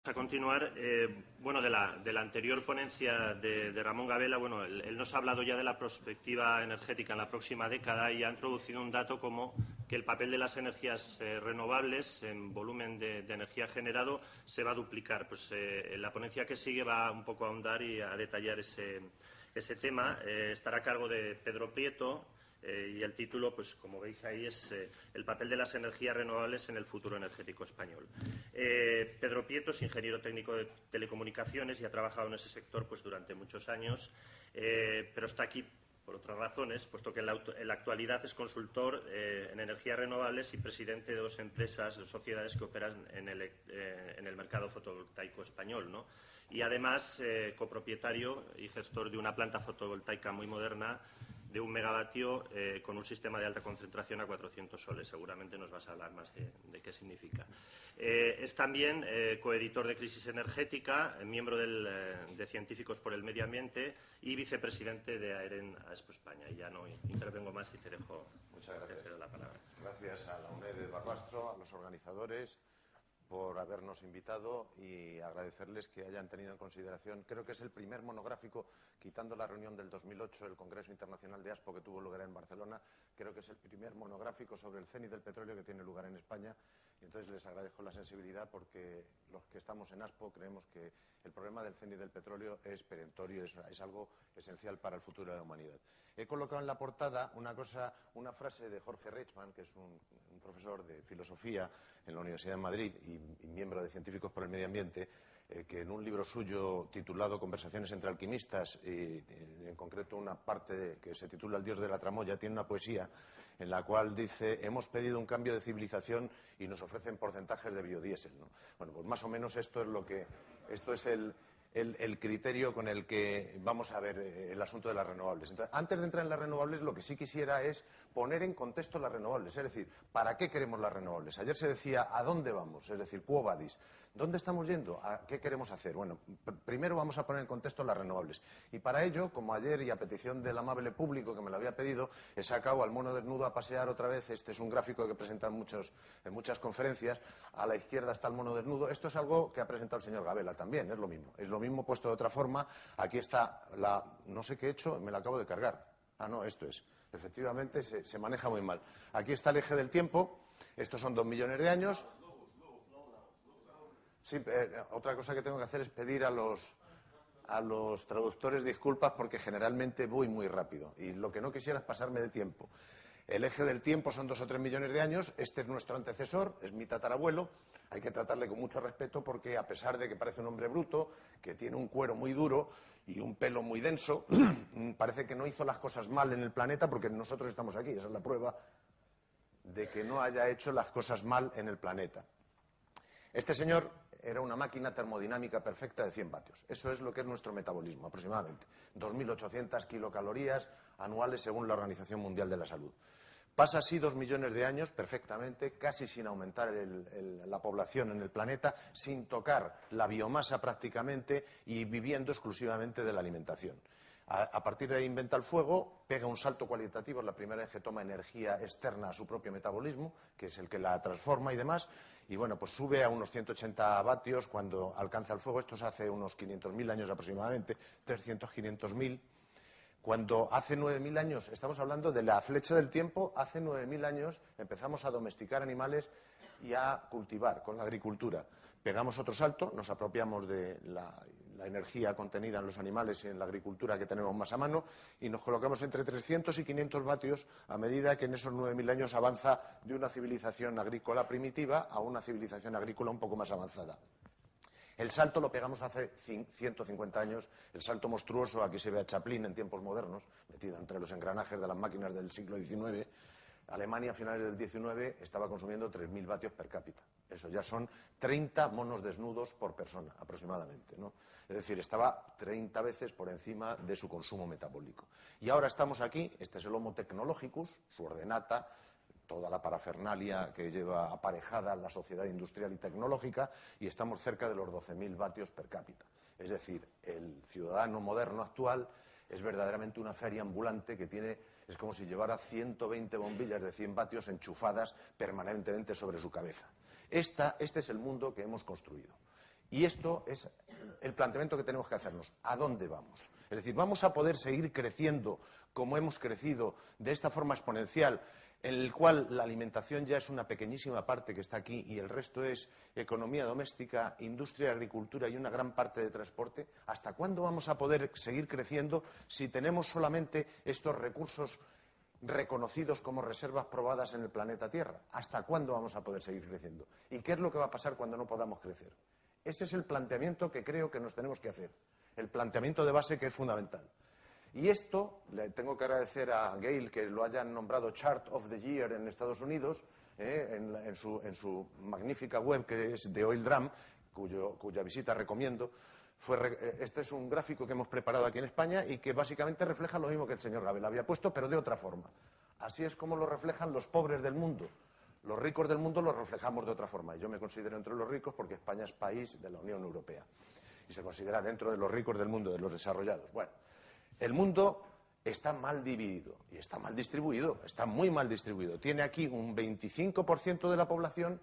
A continuar, bueno, de la anterior ponencia de Ramón Gabela, bueno, él nos ha hablado ya de la perspectiva energética en la próxima década y ha introducido un dato como que el papel de las energías renovables en volumen de energía generado se va a duplicar. Pues la ponencia que sigue va un poco a ahondar y a detallar ese tema. Estará a cargo de Pedro Prieto. Y el título, pues como veis ahí, es el papel de las energías renovables en el futuro energético español. Pedro Prieto es ingeniero técnico de telecomunicaciones y ha trabajado en ese sector pues durante muchos años, pero está aquí por otras razones, puesto que en la actualidad es consultor en energías renovables y presidente de dos empresas, de sociedades que operan en el mercado fotovoltaico español, ¿no? Y además copropietario y gestor de una planta fotovoltaica muy moderna de 1 megavatio con un sistema de alta concentración a 400 soles. Seguramente nos vas a hablar más de qué significa. Es también coeditor de Crisis Energética, miembro de Científicos por el Medio Ambiente y vicepresidente de AEREN AESPO España. Y ya no intervengo más y te dejo. Muchas gracias. La palabra. Gracias a la UNED de Barbastro, a los organizadores, por habernos invitado y agradecerles que hayan tenido en consideración, creo que es el primer monográfico, quitando la reunión del 2008, el Congreso Internacional de ASPO que tuvo lugar en Barcelona, creo que es el primer monográfico sobre el cenit del petróleo que tiene lugar en España. Y entonces les agradezco la sensibilidad porque los que estamos en ASPO creemos que el problema del cenit del petróleo es perentorio, es algo esencial para el futuro de la humanidad. He colocado en la portada una frase de Jorge Reichmann, que es un profesor de filosofía en la Universidad de Madrid y miembro de Científicos por el Medio Ambiente, que en un libro suyo titulado Conversaciones entre alquimistas, y en concreto una parte que se titula El dios de la tramoya, tiene una poesía en la cual dice: hemos pedido un cambio de civilización y nos ofrecen porcentajes de biodiesel, ¿no? Bueno, pues más o menos esto es el criterio con el que vamos a ver el asunto de las renovables. Entonces, antes de entrar en las renovables, lo que sí quisiera es poner en contexto las renovables, es decir, ¿para qué queremos las renovables? Ayer se decía, ¿a dónde vamos? Es decir, quo vadis. ¿Dónde estamos yendo? ¿A qué queremos hacer? Bueno, primero vamos a poner en contexto las renovables. Y para ello, como ayer y a petición del amable público que me lo había pedido, he sacado al mono desnudo a pasear otra vez. Este es un gráfico que presentan en muchas conferencias. A la izquierda está el mono desnudo. Esto es algo que ha presentado el señor Gabela también, es lo mismo. Es lo mismo puesto de otra forma. Aquí está no sé qué he hecho, me la acabo de cargar. Ah, no, esto es. Efectivamente, se maneja muy mal. Aquí está el eje del tiempo. Estos son 2 millones de años. Sí, otra cosa que tengo que hacer es pedir a los traductores disculpas porque generalmente voy muy rápido y lo que no quisiera es pasarme de tiempo. El eje del tiempo son 2 o 3 millones de años. Este es nuestro antecesor, es mi tatarabuelo. Hay que tratarle con mucho respeto porque, a pesar de que parece un hombre bruto, que tiene un cuero muy duro y un pelo muy denso, parece que no hizo las cosas mal en el planeta porque nosotros estamos aquí. Esa es la prueba de que no haya hecho las cosas mal en el planeta. Este señor era una máquina termodinámica perfecta de 100 vatios. Eso es lo que es nuestro metabolismo, aproximadamente. 2.800 kilocalorías anuales según la Organización Mundial de la Salud. Pasa así 2 millones de años perfectamente, casi sin aumentar la población en el planeta, sin tocar la biomasa prácticamente y viviendo exclusivamente de la alimentación. A partir de ahí inventa el fuego, pega un salto cualitativo, es la primera vez que toma energía externa a su propio metabolismo, que es el que la transforma y demás, y bueno, pues sube a unos 180 vatios cuando alcanza el fuego. Esto es hace unos 500.000 años aproximadamente, 300, 500.000. Cuando hace 9.000 años, estamos hablando de la flecha del tiempo, hace 9.000 años empezamos a domesticar animales y a cultivar con la agricultura. Pegamos otro salto, nos apropiamos de la energía contenida en los animales y en la agricultura que tenemos más a mano y nos colocamos entre 300 y 500 vatios a medida que en esos 9.000 años avanza de una civilización agrícola primitiva a una civilización agrícola un poco más avanzada. El salto lo pegamos hace 150 años, el salto monstruoso. Aquí se ve a Chaplin en tiempos modernos, metido entre los engranajes de las máquinas del siglo XIX. Alemania, a finales del XIX, estaba consumiendo 3.000 vatios per cápita. Eso ya son 30 monos desnudos por persona, aproximadamente, ¿no? Es decir, estaba 30 veces por encima de su consumo metabólico. Y ahora estamos aquí, este es el Homo technologicus, su ordenata, toda la parafernalia que lleva aparejada la sociedad industrial y tecnológica, y estamos cerca de los 12.000 vatios per cápita. Es decir, el ciudadano moderno actual es verdaderamente una feria ambulante que es como si llevara 120 bombillas de 100 vatios enchufadas permanentemente sobre su cabeza. Este es el mundo que hemos construido. Y esto es el planteamiento que tenemos que hacernos. ¿A dónde vamos? Es decir, ¿vamos a poder seguir creciendo como hemos crecido de esta forma exponencial, en el cual la alimentación ya es una pequeñísima parte que está aquí y el resto es economía doméstica, industria, agricultura y una gran parte de transporte? ¿Hasta cuándo vamos a poder seguir creciendo si tenemos solamente estos recursos reconocidos como reservas probadas en el planeta Tierra? ¿Hasta cuándo vamos a poder seguir creciendo? ¿Y qué es lo que va a pasar cuando no podamos crecer? Ese es el planteamiento que creo que nos tenemos que hacer, el planteamiento de base que es fundamental. Y esto, le tengo que agradecer a Gail que lo hayan nombrado Chart of the Year en Estados Unidos, en su magnífica web que es de Oil Drum, cuya visita recomiendo. Este es un gráfico que hemos preparado aquí en España y que básicamente refleja lo mismo que el señor Gabel había puesto, pero de otra forma. Así es como lo reflejan los pobres del mundo. Los ricos del mundo los reflejamos de otra forma. Y yo me considero entre los ricos porque España es país de la Unión Europea. Y se considera dentro de los ricos del mundo, de los desarrollados. Bueno, el mundo está mal dividido y está mal distribuido, está muy mal distribuido. Tiene aquí un 25% de la población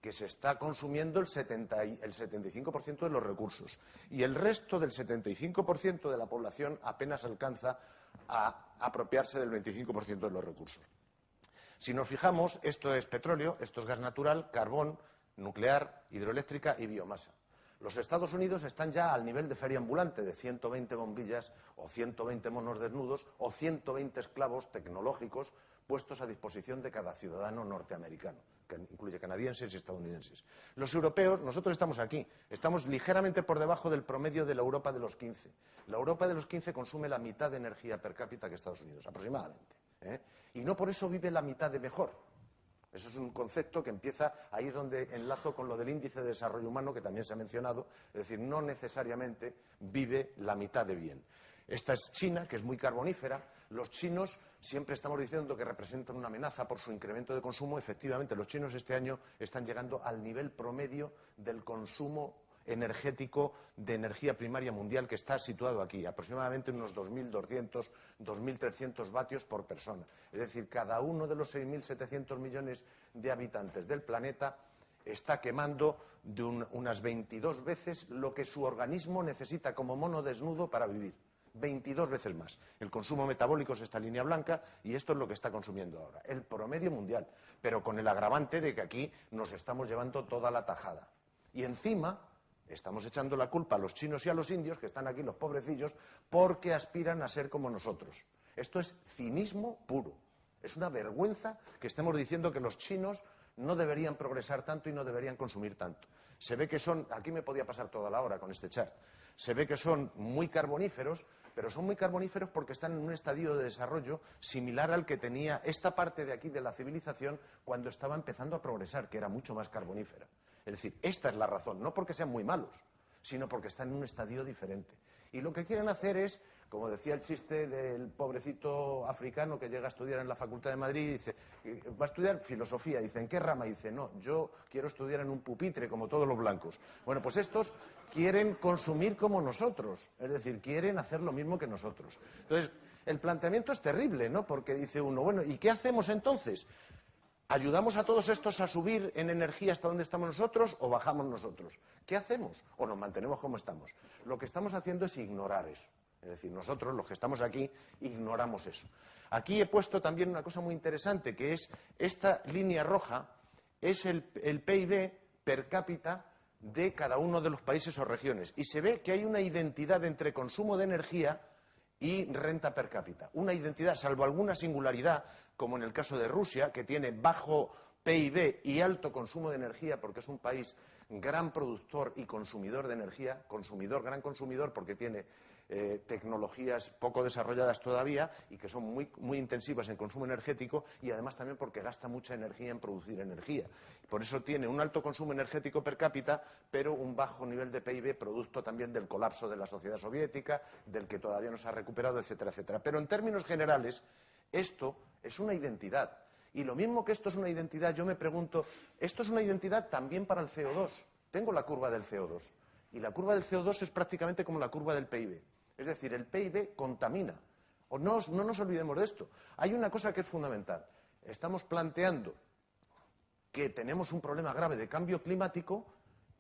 que se está consumiendo el 75% de los recursos. Y el resto del 75% de la población apenas alcanza a apropiarse del 25% de los recursos. Si nos fijamos, esto es petróleo, esto es gas natural, carbón, nuclear, hidroeléctrica y biomasa. Los Estados Unidos están ya al nivel de feria ambulante, de 120 bombillas o 120 monos desnudos o 120 esclavos tecnológicos puestos a disposición de cada ciudadano norteamericano, que incluye canadienses y estadounidenses. Los europeos, nosotros estamos aquí, estamos ligeramente por debajo del promedio de la Europa de los 15. La Europa de los 15 consume la mitad de energía per cápita que Estados Unidos, aproximadamente. Y no por eso vive la mitad de mejor. Eso es un concepto que empieza ahí donde enlazo con lo del índice de desarrollo humano que también se ha mencionado, es decir, no necesariamente vive la mitad de bien. Esta es China, que es muy carbonífera. Los chinos siempre estamos diciendo que representan una amenaza por su incremento de consumo. Efectivamente, los chinos este año están llegando al nivel promedio del consumo energético de energía primaria mundial, que está situado aquí, aproximadamente unos 2.200, 2.300 vatios por persona. Es decir, cada uno de los 6.700 millones de habitantes del planeta está quemando de unas 22 veces lo que su organismo necesita como mono desnudo para vivir. 22 veces más. El consumo metabólico es esta línea blanca y esto es lo que está consumiendo ahora. El promedio mundial, pero con el agravante de que aquí nos estamos llevando toda la tajada. Y encima estamos echando la culpa a los chinos y a los indios, que están aquí los pobrecillos, porque aspiran a ser como nosotros. Esto es cinismo puro. Es una vergüenza que estemos diciendo que los chinos no deberían progresar tanto y no deberían consumir tanto. Se ve que son, aquí me podía pasar toda la hora con este chart, se ve que son muy carboníferos, pero son muy carboníferos porque están en un estadio de desarrollo similar al que tenía esta parte de aquí de la civilización cuando estaba empezando a progresar, que era mucho más carbonífera. Es decir, esta es la razón, no porque sean muy malos, sino porque están en un estadio diferente. Y lo que quieren hacer es, como decía el chiste del pobrecito africano que llega a estudiar en la Facultad de Madrid y dice, va a estudiar filosofía, dice, ¿en qué rama? Dice, no, yo quiero estudiar en un pupitre como todos los blancos. Bueno, pues estos quieren consumir como nosotros, es decir, quieren hacer lo mismo que nosotros. Entonces, el planteamiento es terrible, ¿no? Porque dice uno, bueno, ¿y qué hacemos entonces? ¿Ayudamos a todos estos a subir en energía hasta donde estamos nosotros o bajamos nosotros? ¿Qué hacemos? ¿O nos mantenemos como estamos? Lo que estamos haciendo es ignorar eso. Es decir, nosotros, los que estamos aquí, ignoramos eso. Aquí he puesto también una cosa muy interesante, que es esta línea roja, es el PIB per cápita de cada uno de los países o regiones. Y se ve que hay una identidad entre consumo de energía y renta per cápita. Una identidad, salvo alguna singularidad, como en el caso de Rusia, que tiene bajo PIB y alto consumo de energía, porque es un país gran productor y consumidor de energía, gran consumidor porque tiene tecnologías poco desarrolladas todavía y que son muy intensivas en consumo energético y además también porque gasta mucha energía en producir energía. Por eso tiene un alto consumo energético per cápita, pero un bajo nivel de PIB, producto también del colapso de la sociedad soviética, del que todavía no se ha recuperado, etcétera, etcétera. Pero en términos generales, esto es una identidad. Y lo mismo que esto es una identidad, yo me pregunto, ¿esto es una identidad también para el CO2? Tengo la curva del CO2. Y la curva del CO2 es prácticamente como la curva del PIB. Es decir, el PIB contamina. No nos olvidemos de esto. Hay una cosa que es fundamental. Estamos planteando que tenemos un problema grave de cambio climático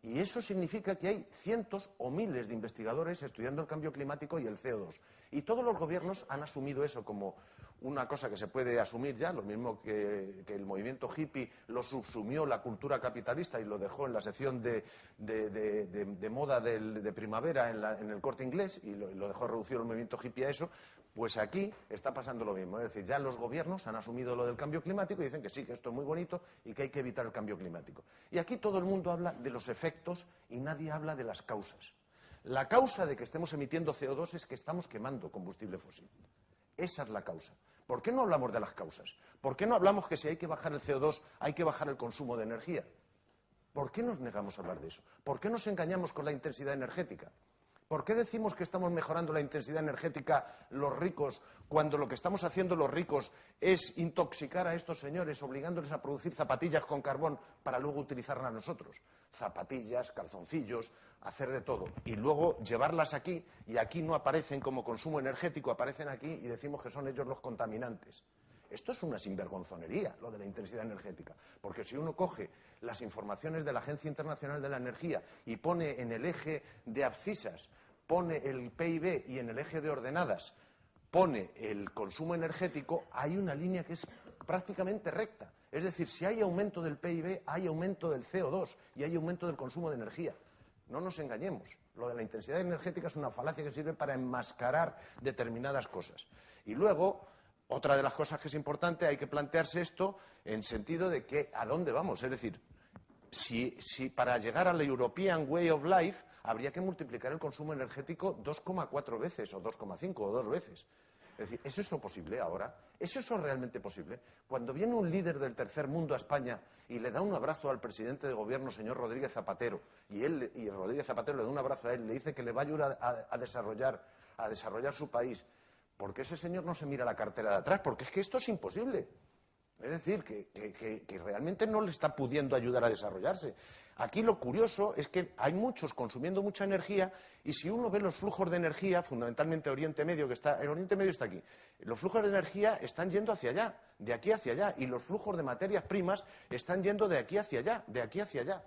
Y eso significa que hay cientos o miles de investigadores estudiando el cambio climático y el CO2. Y todos los gobiernos han asumido eso como una cosa que se puede asumir ya, lo mismo que el movimiento hippie lo subsumió la cultura capitalista y lo dejó en la sección de moda de primavera en el Corte Inglés y lo dejó reducido el movimiento hippie a eso. Pues aquí está pasando lo mismo, es decir, ya los gobiernos han asumido lo del cambio climático y dicen que sí, que esto es muy bonito y que hay que evitar el cambio climático. Y aquí todo el mundo habla de los efectos y nadie habla de las causas. La causa de que estemos emitiendo CO2 es que estamos quemando combustible fósil. Esa es la causa. ¿Por qué no hablamos de las causas? ¿Por qué no hablamos que si hay que bajar el CO2 hay que bajar el consumo de energía? ¿Por qué nos negamos a hablar de eso? ¿Por qué nos engañamos con la intensidad energética? ¿Por qué decimos que estamos mejorando la intensidad energética los ricos cuando lo que estamos haciendo los ricos es intoxicar a estos señores obligándoles a producir zapatillas con carbón para luego utilizarlas nosotros? Zapatillas, calzoncillos, hacer de todo. Y luego llevarlas aquí y aquí no aparecen como consumo energético, aparecen aquí y decimos que son ellos los contaminantes. Esto es una sinvergonzonería, lo de la intensidad energética, porque si uno coge las informaciones de la Agencia Internacional de la Energía y pone en el eje de abscisas, pone el PIB y en el eje de ordenadas pone el consumo energético, hay una línea que es prácticamente recta. Es decir, si hay aumento del PIB, hay aumento del CO2 y hay aumento del consumo de energía. No nos engañemos. Lo de la intensidad energética es una falacia que sirve para enmascarar determinadas cosas. Y luego, otra de las cosas que es importante, hay que plantearse esto en sentido de que ¿a dónde vamos? Es decir, si para llegar a la European Way of Life habría que multiplicar el consumo energético 2,4 veces o 2,5 o 2 veces. Es decir, ¿es eso posible ahora? ¿Es eso realmente posible? Cuando viene un líder del tercer mundo a España y le da un abrazo al presidente de gobierno, señor Rodríguez Zapatero, y Rodríguez Zapatero le da un abrazo a él, le dice que le va a ayudar a desarrollar su país, ¿por qué ese señor no se mira la cartera de atrás? Porque es que esto es imposible. Es decir, que realmente no le está pudiendo ayudar a desarrollarse. Aquí lo curioso es que hay muchos consumiendo mucha energía y si uno ve los flujos de energía, fundamentalmente Oriente Medio, el Oriente Medio está aquí, los flujos de energía están yendo hacia allá, de aquí hacia allá, y los flujos de materias primas están yendo de aquí hacia allá, de aquí hacia allá.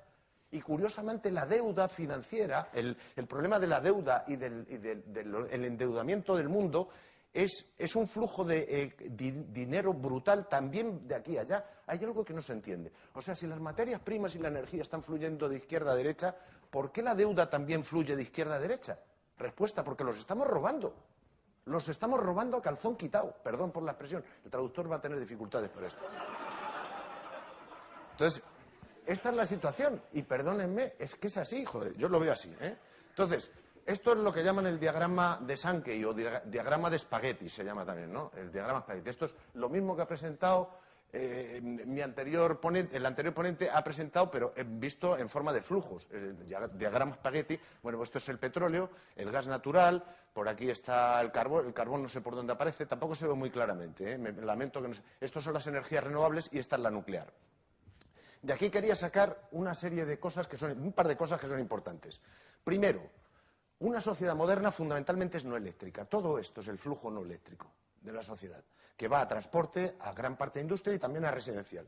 Y curiosamente la deuda financiera, el problema de la deuda y del endeudamiento del mundo es un flujo de dinero brutal también de aquí a allá. Hay algo que no se entiende. O sea, si las materias primas y la energía están fluyendo de izquierda a derecha, ¿por qué la deuda también fluye de izquierda a derecha? Respuesta, porque los estamos robando. Los estamos robando a calzón quitado. Perdón por la expresión. El traductor va a tener dificultades por esto. Entonces, esta es la situación. Y perdónenme, es que es así, joder. Yo lo veo así, ¿eh? Entonces, esto es lo que llaman el diagrama de Sankey o diagrama de espagueti, se llama también, ¿no? El diagrama espagueti. Esto es lo mismo que ha presentado el anterior ponente ha presentado, pero visto en forma de flujos. El diagrama espagueti, bueno, pues esto es el petróleo, el gas natural, por aquí está el carbón no sé por dónde aparece, tampoco se ve muy claramente, ¿eh? Me lamento que no sé. Estos son las energías renovables y esta es la nuclear. De aquí quería sacar una serie de cosas un par de cosas que son importantes. Primero, una sociedad moderna fundamentalmente es no eléctrica. Todo esto es el flujo no eléctrico de la sociedad, que va a transporte, a gran parte de industria y también a residencial.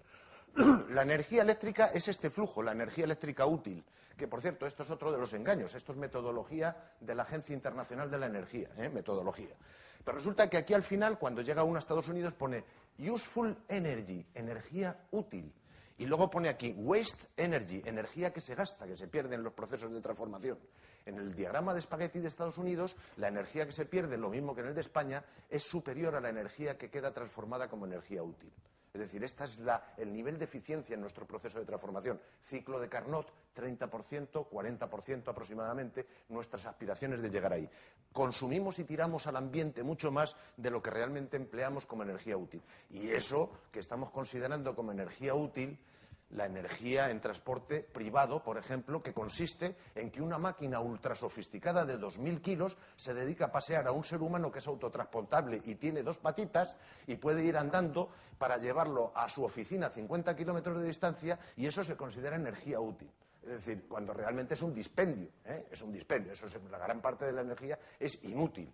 La energía eléctrica es este flujo, la energía eléctrica útil, que por cierto, esto es otro de los engaños, esto es metodología de la Agencia Internacional de la Energía, metodología. Pero resulta que aquí al final, cuando llega uno a Estados Unidos, pone useful energy, energía útil. Y luego pone aquí waste energy, energía que se gasta, que se pierde en los procesos de transformación. En el diagrama de espagueti de Estados Unidos, la energía que se pierde, lo mismo que en el de España, es superior a la energía que queda transformada como energía útil. Es decir, este es el nivel de eficiencia en nuestro proceso de transformación. Ciclo de Carnot, 30%, 40% aproximadamente, nuestras aspiraciones de llegar ahí. Consumimos y tiramos al ambiente mucho más de lo que realmente empleamos como energía útil. Y eso que estamos considerando como energía útil, la energía en transporte privado, por ejemplo, que consiste en que una máquina ultra sofisticada de 2.000 kilos se dedica a pasear a un ser humano que es autotransportable y tiene 2 patitas y puede ir andando para llevarlo a su oficina a 50 kilómetros de distancia y eso se considera energía útil. Es Es decir, cuando realmente es un dispendio, es un dispendio, la gran parte de la energía es inútil.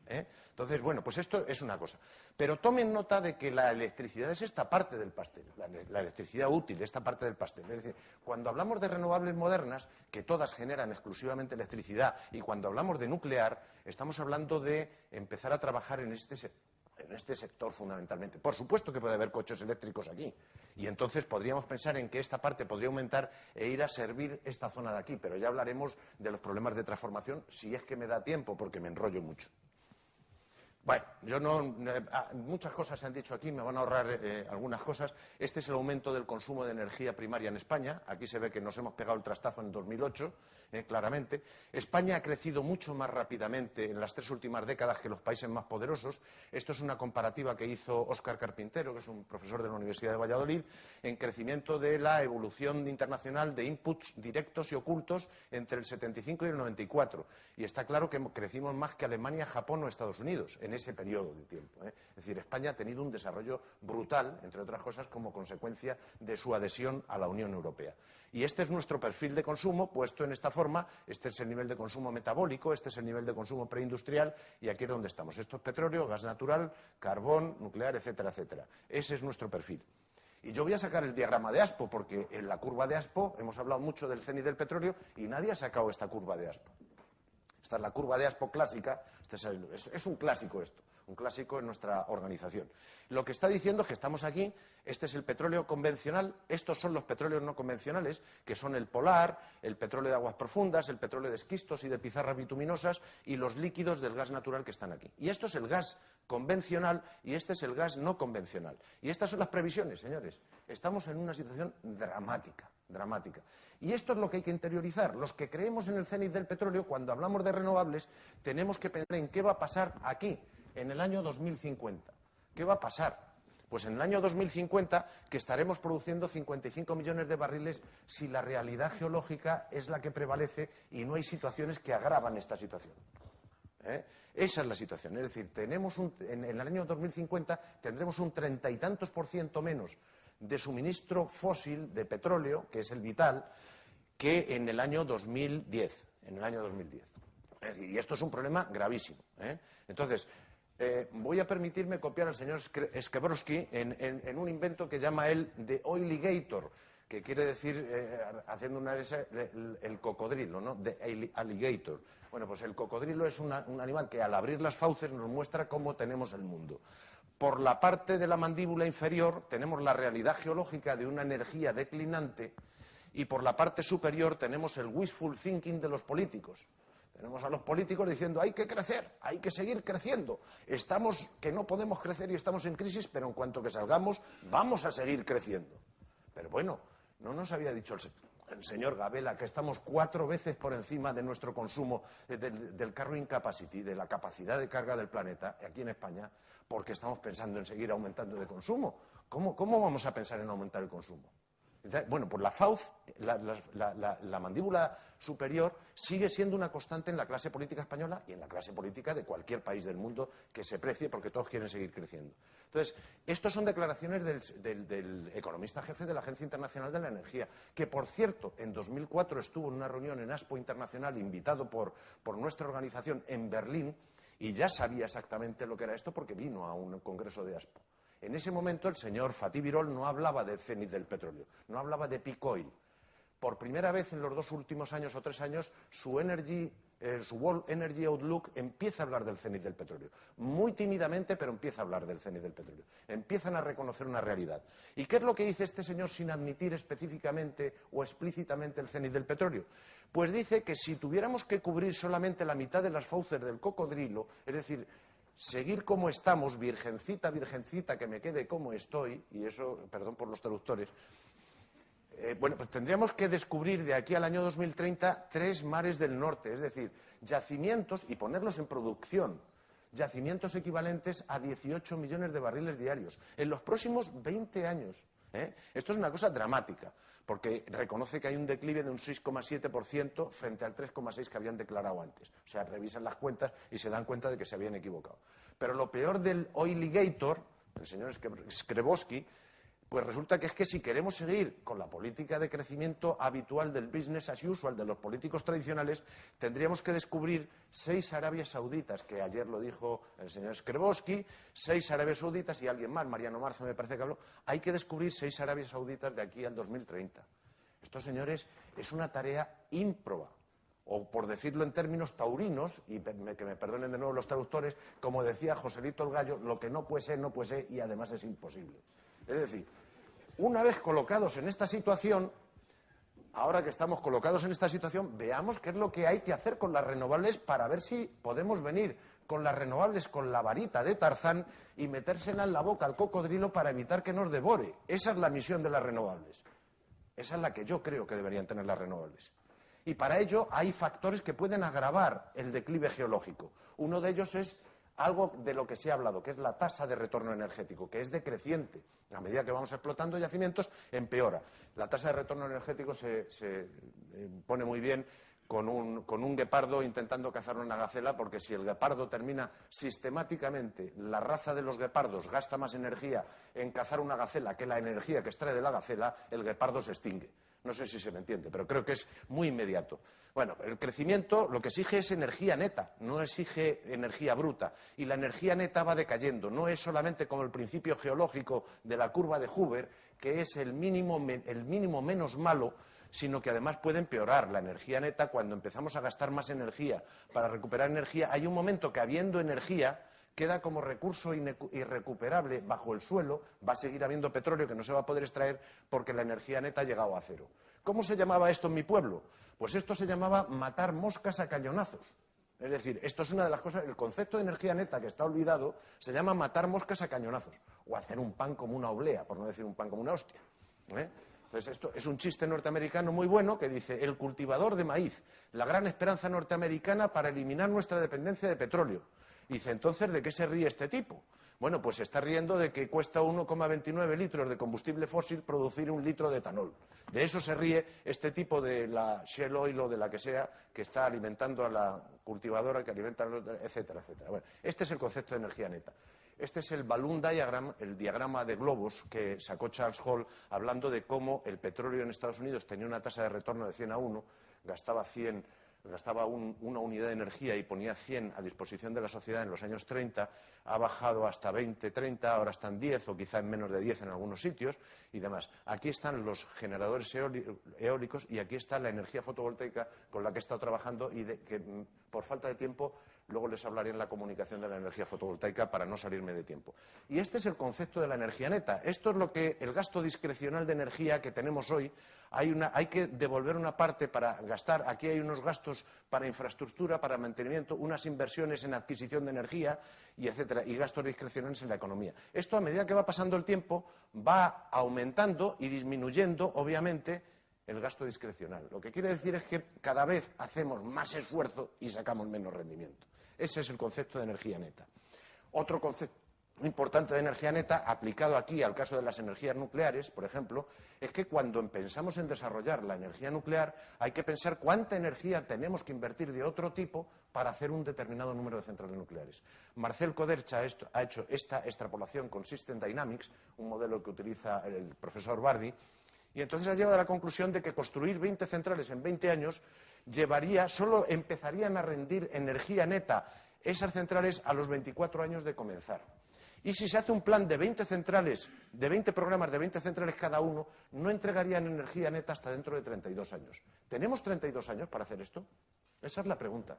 Entonces, bueno, pues esto es una cosa. Pero tomen nota de que la electricidad es esta parte del pastel, la electricidad útil, esta parte del pastel. Es decir, cuando hablamos de renovables modernas, que todas generan exclusivamente electricidad, y cuando hablamos de nuclear, estamos hablando de empezar a trabajar en este sector fundamentalmente. Por supuesto que puede haber coches eléctricos aquí, y entonces podríamos pensar en que esta parte podría aumentar e ir a servir esta zona de aquí, pero ya hablaremos de los problemas de transformación si es que me da tiempo, porque me enrollo mucho. Bueno, muchas cosas se han dicho aquí, me van a ahorrar algunas cosas. Este es el aumento del consumo de energía primaria en España. Aquí se ve que nos hemos pegado el trastazo en 2008, claramente. España ha crecido mucho más rápidamente en las 3 últimas décadas que los países más poderosos. Esto es una comparativa que hizo Óscar Carpintero, que es un profesor de la Universidad de Valladolid, en crecimiento de la evolución internacional de inputs directos y ocultos entre el 75 y el 94. Y está claro que crecimos más que Alemania, Japón o Estados Unidos en ese periodo de tiempo. Es decir, España ha tenido un desarrollo brutal, entre otras cosas, como consecuencia de su adhesión a la Unión Europea. Y este es nuestro perfil de consumo, puesto en esta forma. Este es el nivel de consumo metabólico, este es el nivel de consumo preindustrial, y aquí es donde estamos. Esto es petróleo, gas natural, carbón, nuclear, etcétera, etcétera. Ese es nuestro perfil. Y yo voy a sacar el diagrama de Aspo, porque en la curva de Aspo hemos hablado mucho del cenit del petróleo y nadie ha sacado esta curva de Aspo. Esta es la curva de Aspo clásica. Es un clásico esto, un clásico en nuestra organización. Lo que está diciendo es que estamos aquí, este es el petróleo convencional, estos son los petróleos no convencionales, que son el polar, el petróleo de aguas profundas, el petróleo de esquistos y de pizarras bituminosas y los líquidos del gas natural que están aquí. Y esto es el gas convencional y este es el gas no convencional. Y estas son las previsiones, señores. Estamos en una situación dramática, dramática. Y esto es lo que hay que interiorizar. Los que creemos en el cenit del petróleo, cuando hablamos de renovables, tenemos que pensar en qué va a pasar aquí, en el año 2050. ¿Qué va a pasar? Pues en el año 2050, que estaremos produciendo 55 millones de barriles si la realidad geológica es la que prevalece y no hay situaciones que agravan esta situación. Esa es la situación. Es decir, en el año 2050 tendremos un 30 y tantos % menos de suministro fósil de petróleo, que es el vital, que en el año 2010. Es decir, y esto es un problema gravísimo. Entonces, voy a permitirme copiar al señor Skeborski en un invento que llama él The Oiligator, que quiere decir, haciendo una S, el cocodrilo, ¿no? The Alligator. Bueno, pues el cocodrilo es un animal que al abrir las fauces nos muestra cómo tenemos el mundo. Por la parte de la mandíbula inferior tenemos la realidad geológica de una energía declinante y por la parte superior tenemos el wishful thinking de los políticos. Tenemos a los políticos diciendo hay que crecer, hay que seguir creciendo. Estamos que no podemos crecer y estamos en crisis, pero en cuanto que salgamos vamos a seguir creciendo. Pero bueno, no nos había dicho el señor Gabela que estamos 4 veces por encima de nuestro consumo del carrying capacity, de la capacidad de carga del planeta, aquí en España, porque estamos pensando en seguir aumentando de consumo. ¿Cómo vamos a pensar en aumentar el consumo? Bueno, pues la fauce, la mandíbula superior, sigue siendo una constante en la clase política española y en la clase política de cualquier país del mundo que se precie, porque todos quieren seguir creciendo. Entonces, estas son declaraciones del economista jefe de la Agencia Internacional de la Energía, que, por cierto, en 2004 estuvo en una reunión en Aspo Internacional, invitado por nuestra organización en Berlín, y ya sabía exactamente lo que era esto porque vino a un congreso de Aspo. En ese momento el señor Fatih Birol no hablaba del cenit del petróleo, no hablaba de peak oil. Por primera vez en los 2 últimos años o 3 años, su World Energy Outlook empieza a hablar del cenit del petróleo. Muy tímidamente, pero empieza a hablar del cenit del petróleo. Empiezan a reconocer una realidad. ¿Y qué es lo que dice este señor sin admitir específicamente o explícitamente el cenit del petróleo? Pues dice que si tuviéramos que cubrir solamente la mitad de las fauces del cocodrilo, es decir, seguir como estamos, virgencita, virgencita, que me quede como estoy, y eso, perdón por los traductores, bueno, pues tendríamos que descubrir de aquí al año 2030 3 mares del norte, es decir, yacimientos, y ponerlos en producción, yacimientos equivalentes a 18 millones de barriles diarios, en los próximos 20 años. Esto es una cosa dramática, porque reconoce que hay un declive de un 6,7% frente al 3,6% que habían declarado antes. O sea, revisan las cuentas y se dan cuenta de que se habían equivocado. Pero lo peor del Oiligator, el señor Skeborski, Pues resulta que es que si queremos seguir con la política de crecimiento habitual del business as usual de los políticos tradicionales, tendríamos que descubrir 6 Arabias Sauditas, que ayer lo dijo el señor Skrebowski, 6 Arabias Sauditas y alguien más, Mariano Marzo me parece que habló. Hay que descubrir 6 Arabias Sauditas de aquí al 2030. Esto, señores, es una tarea ímproba. O, por decirlo en términos taurinos, y que me perdonen de nuevo los traductores, como decía Joselito el Gallo, lo que no puede ser, no puede ser y además es imposible. Es decir, una vez colocados en esta situación, ahora que estamos colocados en esta situación, veamos qué es lo que hay que hacer con las renovables para ver si podemos venir con las renovables con la varita de Tarzán y metérsela en la boca al cocodrilo para evitar que nos devore. Esa es la misión de las renovables. Esa es la que yo creo que deberían tener las renovables. Y para ello hay factores que pueden agravar el declive geológico. Uno de ellos es algo de lo que se ha hablado, que es la tasa de retorno energético, que es decreciente. A medida que vamos explotando yacimientos, empeora. La tasa de retorno energético se pone muy bien con un guepardo intentando cazar una gacela, porque si el guepardo termina sistemáticamente, la raza de los guepardos gasta más energía en cazar una gacela que la energía que extrae de la gacela, el guepardo se extingue. No sé si se me entiende, pero creo que es muy inmediato. Bueno, el crecimiento lo que exige es energía neta, no exige energía bruta. Y la energía neta va decayendo. No es solamente como el principio geológico de la curva de Hoover, que es el mínimo menos malo, sino que además puede empeorar. La energía neta, cuando empezamos a gastar más energía para recuperar energía, hay un momento que, habiendo energía, queda como recurso irrecuperable bajo el suelo, va a seguir habiendo petróleo que no se va a poder extraer porque la energía neta ha llegado a cero. ¿Cómo se llamaba esto en mi pueblo? Pues esto se llamaba matar moscas a cañonazos. Es decir, esto es una de las cosas, el concepto de energía neta que está olvidado se llama matar moscas a cañonazos, o hacer un pan como una oblea, por no decir un pan como una hostia. Entonces, esto es un chiste norteamericano muy bueno que dice: el cultivador de maíz, la gran esperanza norteamericana para eliminar nuestra dependencia de petróleo. Y dice, entonces, ¿de qué se ríe este tipo? Bueno, pues se está riendo de que cuesta 1,29 litros de combustible fósil producir 1 litro de etanol. De eso se ríe este tipo de la Shell Oil o de la que sea, que está alimentando a la cultivadora, que alimenta, etcétera, etcétera. Bueno, este es el concepto de energía neta. Este es el balloon diagram, el diagrama de globos que sacó Charles Hall, hablando de cómo el petróleo en Estados Unidos tenía una tasa de retorno de 100 a 1, gastaba una unidad de energía y ponía 100 a disposición de la sociedad en los años 30, ha bajado hasta 20, 30, ahora están 10 o quizá en menos de 10 en algunos sitios y demás. Aquí están los generadores eólicos y aquí está la energía fotovoltaica con la que he estado trabajando y que por falta de tiempo luego les hablaré en la comunicación de la energía fotovoltaica para no salirme de tiempo. Y este es el concepto de la energía neta. Esto es lo que el gasto discrecional de energía que tenemos hoy. Hay que devolver una parte para gastar. Aquí hay unos gastos para infraestructura, para mantenimiento, unas inversiones en adquisición de energía, y etcétera, y gastos discrecionales en la economía. Esto, a medida que va pasando el tiempo, va aumentando y disminuyendo, obviamente, el gasto discrecional. Lo que quiere decir es que cada vez hacemos más esfuerzo y sacamos menos rendimiento. Ese es el concepto de energía neta. Otro concepto importante de energía neta, aplicado aquí al caso de las energías nucleares, por ejemplo, es que cuando pensamos en desarrollar la energía nuclear hay que pensar cuánta energía tenemos que invertir de otro tipo para hacer un determinado número de centrales nucleares. Marcel Kodercha ha hecho esta extrapolación con System Dynamics, un modelo que utiliza el profesor Bardi, y entonces ha llegado a la conclusión de que construir 20 centrales en 20 años solo empezarían a rendir energía neta esas centrales a los 24 años de comenzar. Y si se hace un plan de 20 centrales, de 20 programas de 20 centrales cada uno, no entregarían energía neta hasta dentro de 32 años. ¿Tenemos 32 años para hacer esto? Esa es la pregunta.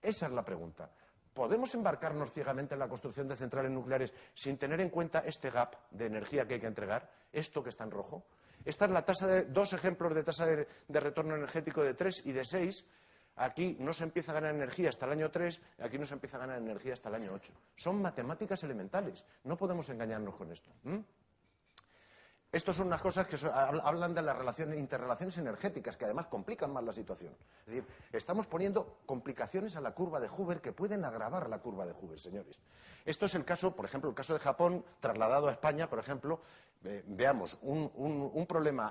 Esa es la pregunta. ¿Podemos embarcarnos ciegamente en la construcción de centrales nucleares sin tener en cuenta este gap de energía que hay que entregar? Esto que está en rojo. Esta es la tasa dos ejemplos de tasa de retorno energético de 3 y de 6. Aquí no se empieza a ganar energía hasta el año 3, aquí no se empieza a ganar energía hasta el año 8. Son matemáticas elementales, no podemos engañarnos con esto. Estas son unas cosas que hablan de las interrelaciones energéticas, que además complican más la situación. Es decir, estamos poniendo complicaciones a la curva de Hoover que pueden agravar la curva de Hoover, señores. Esto es el caso, por ejemplo, el caso de Japón, trasladado a España, por ejemplo. Veamos, un problema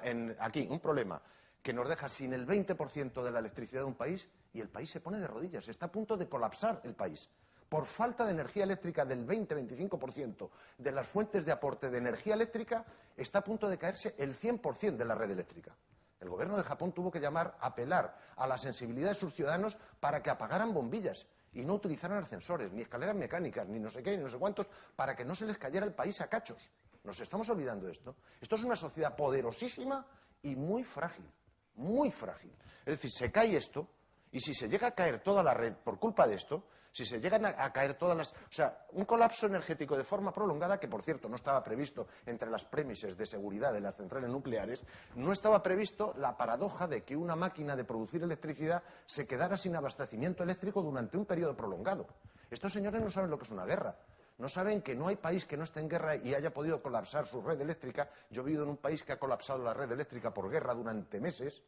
que nos deja sin el 20% de la electricidad de un país y el país se pone de rodillas. Está a punto de colapsar el país. por falta de energía eléctrica del 20-25% de las fuentes de aporte de energía eléctrica, está a punto de caerse el 100% de la red eléctrica. El gobierno de Japón tuvo que apelar a la sensibilidad de sus ciudadanos para que apagaran bombillas y no utilizaran ascensores, ni escaleras mecánicas, ni no sé qué, ni no sé cuántos, para que no se les cayera el país a cachos. Nos estamos olvidando de esto. Esto es una sociedad poderosísima y muy frágil, muy frágil. Es decir, se cae esto, y si se llega a caer toda la red por culpa de esto, si se llegan a caer todas las... O sea, un colapso energético de forma prolongada, que por cierto no estaba previsto entre las premisas de seguridad de las centrales nucleares, no estaba previsto la paradoja de que una máquina de producir electricidad se quedara sin abastecimiento eléctrico durante un periodo prolongado. Estos señores no saben lo que es una guerra. No saben que no hay país que no esté en guerra y haya podido colapsar su red eléctrica. Yo he vivido en un país que ha colapsado la red eléctrica por guerra durante meses,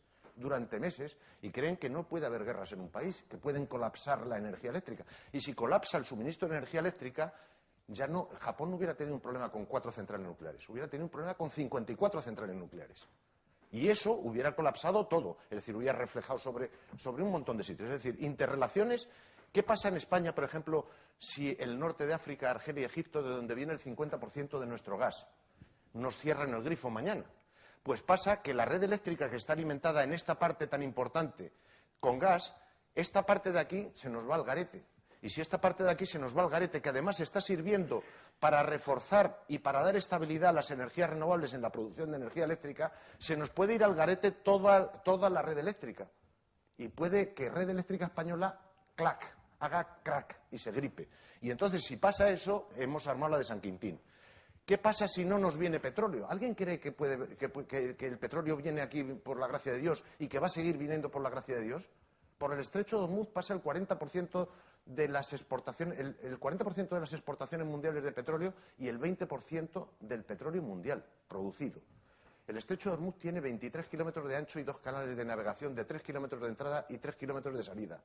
y creen que no puede haber guerras en un país, que pueden colapsar la energía eléctrica. Y si colapsa el suministro de energía eléctrica, Japón no hubiera tenido un problema con 4 centrales nucleares, hubiera tenido un problema con 54 centrales nucleares. Y eso hubiera colapsado todo, es decir, hubiera reflejado sobre un montón de sitios. Es decir, interrelaciones. ¿Qué pasa en España, por ejemplo, si el norte de África, Argelia y Egipto, de donde viene el 50% de nuestro gas, nos cierran el grifo mañana? Pues pasa que la red eléctrica que está alimentada en esta parte tan importante con gas, esta parte de aquí se nos va al garete. Y si esta parte de aquí se nos va al garete, que además está sirviendo para reforzar y para dar estabilidad a las energías renovables en la producción de energía eléctrica, se nos puede ir al garete toda la red eléctrica. Y puede que Red Eléctrica Española, haga crack y se gripe. Y entonces, si pasa eso, hemos armado la de San Quintín. ¿Qué pasa si no nos viene petróleo? ¿Alguien cree que el petróleo viene aquí por la gracia de Dios y que va a seguir viniendo por la gracia de Dios? Por el estrecho de Hormuz pasa el 40% de las exportaciones, el 40% de las exportaciones mundiales de petróleo y el 20% del petróleo mundial producido. El estrecho de Hormuz tiene 23 kilómetros de ancho y 2 canales de navegación de 3 kilómetros de entrada y 3 kilómetros de salida.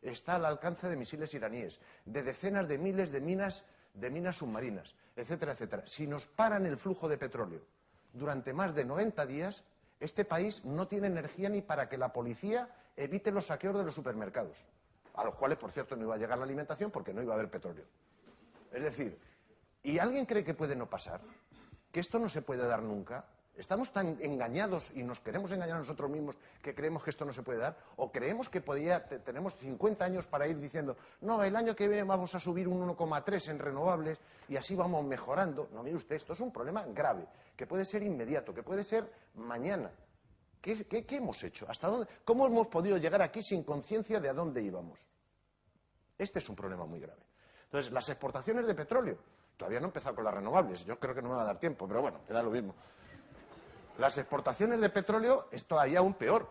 Está al alcance de misiles iraníes, de decenas de miles de minas submarinas, etcétera, etcétera. Si nos paran el flujo de petróleo durante más de 90 días, este país no tiene energía ni para que la policía evite los saqueos de los supermercados, a los cuales, por cierto, no iba a llegar la alimentación porque no iba a haber petróleo. Es decir, ¿y alguien cree que puede no pasar? ¿Que esto no se puede dar nunca? ¿Estamos tan engañados y nos queremos engañar a nosotros mismos que creemos que esto no se puede dar? ¿O creemos que tenemos 50 años para ir diciendo, no, el año que viene vamos a subir un 1,3 en renovables y así vamos mejorando? No, mire usted, esto es un problema grave, que puede ser inmediato, que puede ser mañana. ¿Qué hemos hecho? ¿Hasta dónde? ¿Cómo hemos podido llegar aquí sin conciencia de a dónde íbamos? Este es un problema muy grave. Entonces, las exportaciones de petróleo, todavía no he empezado con las renovables, yo creo que no me va a dar tiempo, pero bueno, queda lo mismo. Las exportaciones de petróleo es todavía aún peor.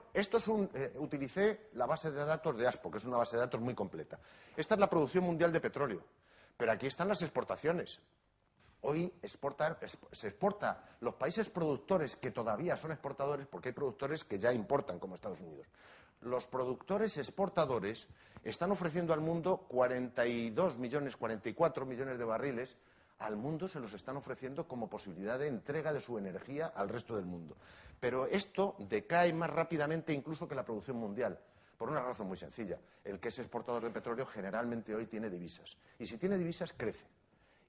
Utilicé la base de datos de ASPO, que es una base de datos muy completa. Esta es la producción mundial de petróleo, pero aquí están las exportaciones. Hoy se exporta los países productores que todavía son exportadores, porque hay productores que ya importan, como Estados Unidos. Los productores exportadores están ofreciendo al mundo 42 millones, 44 millones de barriles. Al mundo se los están ofreciendo como posibilidad de entrega de su energía al resto del mundo. Pero esto decae más rápidamente incluso que la producción mundial, por una razón muy sencilla. El que es exportador de petróleo generalmente hoy tiene divisas. Y si tiene divisas, crece.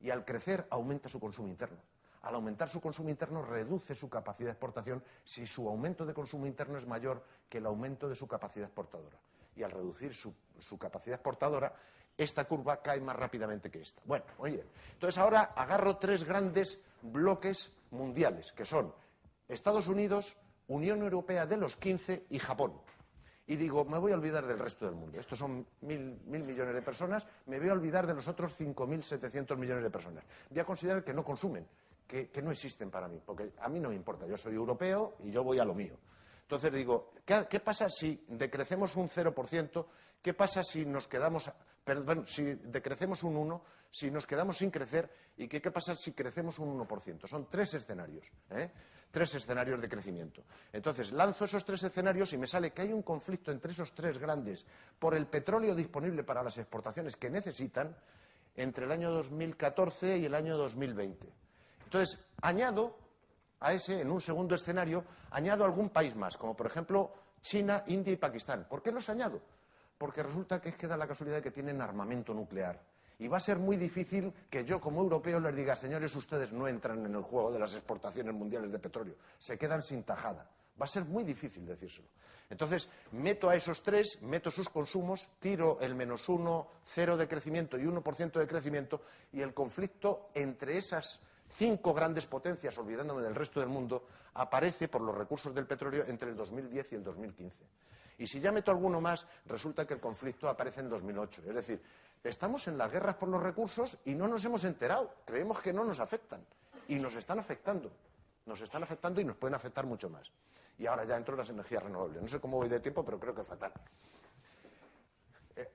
Y al crecer, aumenta su consumo interno. Al aumentar su consumo interno, reduce su capacidad de exportación si su aumento de consumo interno es mayor que el aumento de su capacidad exportadora. Y al reducir su capacidad exportadora, esta curva cae más rápidamente que esta. Bueno, oye, entonces ahora agarro 3 grandes bloques mundiales, que son Estados Unidos, Unión Europea de los 15 y Japón. Y digo, me voy a olvidar del resto del mundo. Estos son 1.000 millones de personas, me voy a olvidar de los otros 5.700 millones de personas. Voy a considerar que no consumen, que no existen para mí, porque a mí no me importa, yo soy europeo y yo voy a lo mío. Entonces digo, ¿qué pasa si decrecemos un 0%? ¿Qué pasa si nos quedamos, si decrecemos un 1%, si nos quedamos sin crecer? ¿Y qué pasa si crecemos un 1%? Son 3 escenarios, 3 escenarios de crecimiento. Entonces, lanzo esos 3 escenarios y me sale que hay un conflicto entre esos 3 grandes por el petróleo disponible para las exportaciones que necesitan entre el año 2014 y el año 2020. Entonces, añado a ese, en un segundo escenario, añado algún país más, como por ejemplo China, India y Pakistán. ¿Por qué los añado? Porque resulta que da la casualidad de que tienen armamento nuclear Y va a ser muy difícil que yo, como europeo, les diga, señores, ustedes no entran en el juego de las exportaciones mundiales de petróleo, se quedan sin tajada. Va a ser muy difícil decírselo. Entonces, meto a esos tres, meto sus consumos, tiro el -1, 0 de crecimiento y 1% de crecimiento, y el conflicto entre esas 5 grandes potencias, olvidándome del resto del mundo, aparece por los recursos del petróleo entre el 2010 y el 2015. Y si ya meto alguno más, resulta que el conflicto aparece en 2008. Es decir, estamos en las guerras por los recursos y no nos hemos enterado. Creemos que no nos afectan. Y nos están afectando. Nos están afectando y nos pueden afectar mucho más. Y ahora ya entro en las energías renovables. No sé cómo voy de tiempo, pero creo que fatal.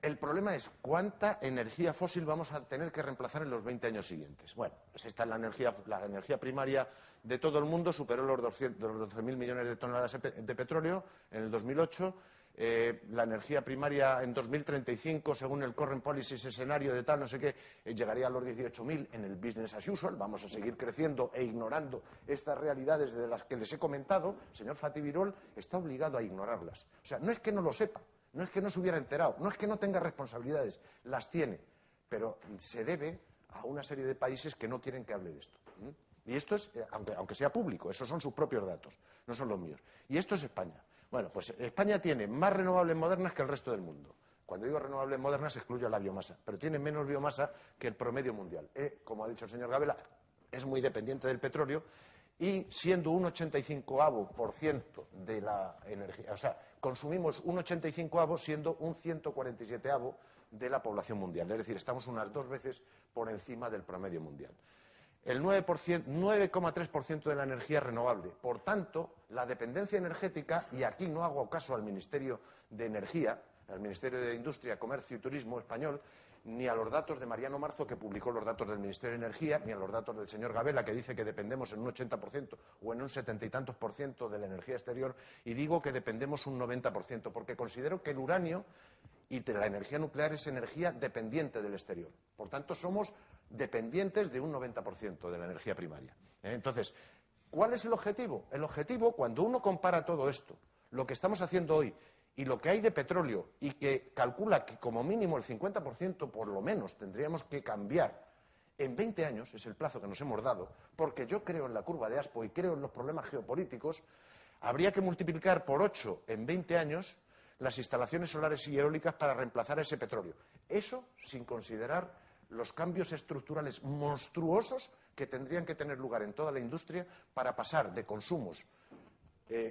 El problema es cuánta energía fósil vamos a tener que reemplazar en los 20 años siguientes. Bueno, pues esta es la energía primaria de todo el mundo, superó los 12.000 millones de toneladas de petróleo en el 2008. La energía primaria en 2035, según el Current Policy, ese escenario de tal, no sé qué, llegaría a los 18.000 en el business as usual. Vamos a seguir creciendo e ignorando estas realidades de las que les he comentado. El señor Fatih Birol está obligado a ignorarlas. O sea, no es que no lo sepa, no es que no se hubiera enterado, no es que no tenga responsabilidades, las tiene, pero se debe a una serie de países que no quieren que hable de esto. Y esto es, aunque sea público, esos son sus propios datos, no son los míos. Y esto es España. Bueno, pues España tiene más renovables modernas que el resto del mundo. Cuando digo renovables modernas excluyo la biomasa, pero tiene menos biomasa que el promedio mundial. Como ha dicho el señor Gabela, es muy dependiente del petróleo y siendo un 85% de la energía, o sea, consumimos un 85 siendo un 147 de la población mundial. Es decir, estamos unas 2 veces por encima del promedio mundial. El 9,3% de la energía es renovable. Por tanto, la dependencia energética, y aquí no hago caso al Ministerio de Energía, al Ministerio de Industria, Comercio y Turismo español, ni a los datos de Mariano Marzo, que publicó los datos del Ministerio de Energía, ni a los datos del señor Gabela, que dice que dependemos en un 80% o en un 70 y tantos por ciento de la energía exterior, y digo que dependemos un 90%, porque considero que el uranio y de la energía nuclear es energía dependiente del exterior. Por tanto, somos dependientes de un 90% de la energía primaria. Entonces, ¿cuál es el objetivo? El objetivo, cuando uno compara todo esto, lo que estamos haciendo hoy, y lo que hay de petróleo, y que calcula que como mínimo el 50% por lo menos tendríamos que cambiar en 20 años, es el plazo que nos hemos dado, porque yo creo en la curva de Aspo y creo en los problemas geopolíticos, habría que multiplicar por 8 en 20 años las instalaciones solares y eólicas para reemplazar ese petróleo. Eso sin considerar los cambios estructurales monstruosos que tendrían que tener lugar en toda la industria para pasar de consumos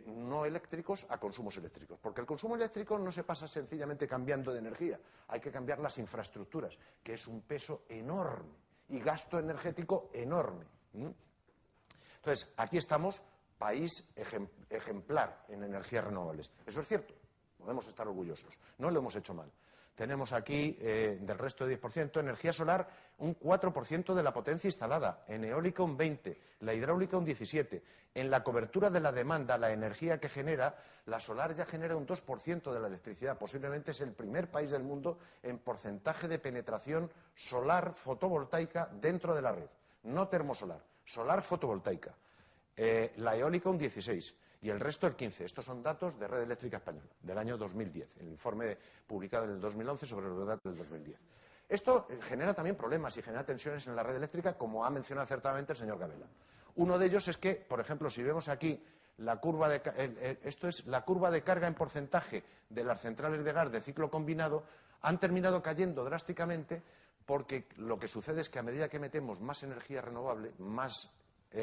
no eléctricos a consumos eléctricos. Porque el consumo eléctrico no se pasa sencillamente cambiando de energía. Hay que cambiar las infraestructuras, que es un peso enorme y gasto energético enorme. Entonces, aquí estamos, país ejemplar en energías renovables. Eso es cierto, podemos estar orgullosos. No lo hemos hecho mal. Tenemos aquí, del resto de 10%, energía solar un 4% de la potencia instalada, en eólica un 20%, la hidráulica un 17%. En la cobertura de la demanda, la energía que genera, la solar ya genera un 2% de la electricidad. Posiblemente es el primer país del mundo en porcentaje de penetración solar fotovoltaica dentro de la red. No termosolar, solar fotovoltaica. La eólica un 16%. Y el resto el 15%. Estos son datos de Red Eléctrica Española, del año 2010, el informe publicado en el 2011 sobre los datos del 2010. Esto genera también problemas y genera tensiones en la red eléctrica, como ha mencionado acertadamente el señor Gabela. Uno de ellos es que, por ejemplo, si vemos aquí la curva esto es la curva de carga en porcentaje de las centrales de gas de ciclo combinado, han terminado cayendo drásticamente porque lo que sucede es que a medida que metemos más energía renovable, más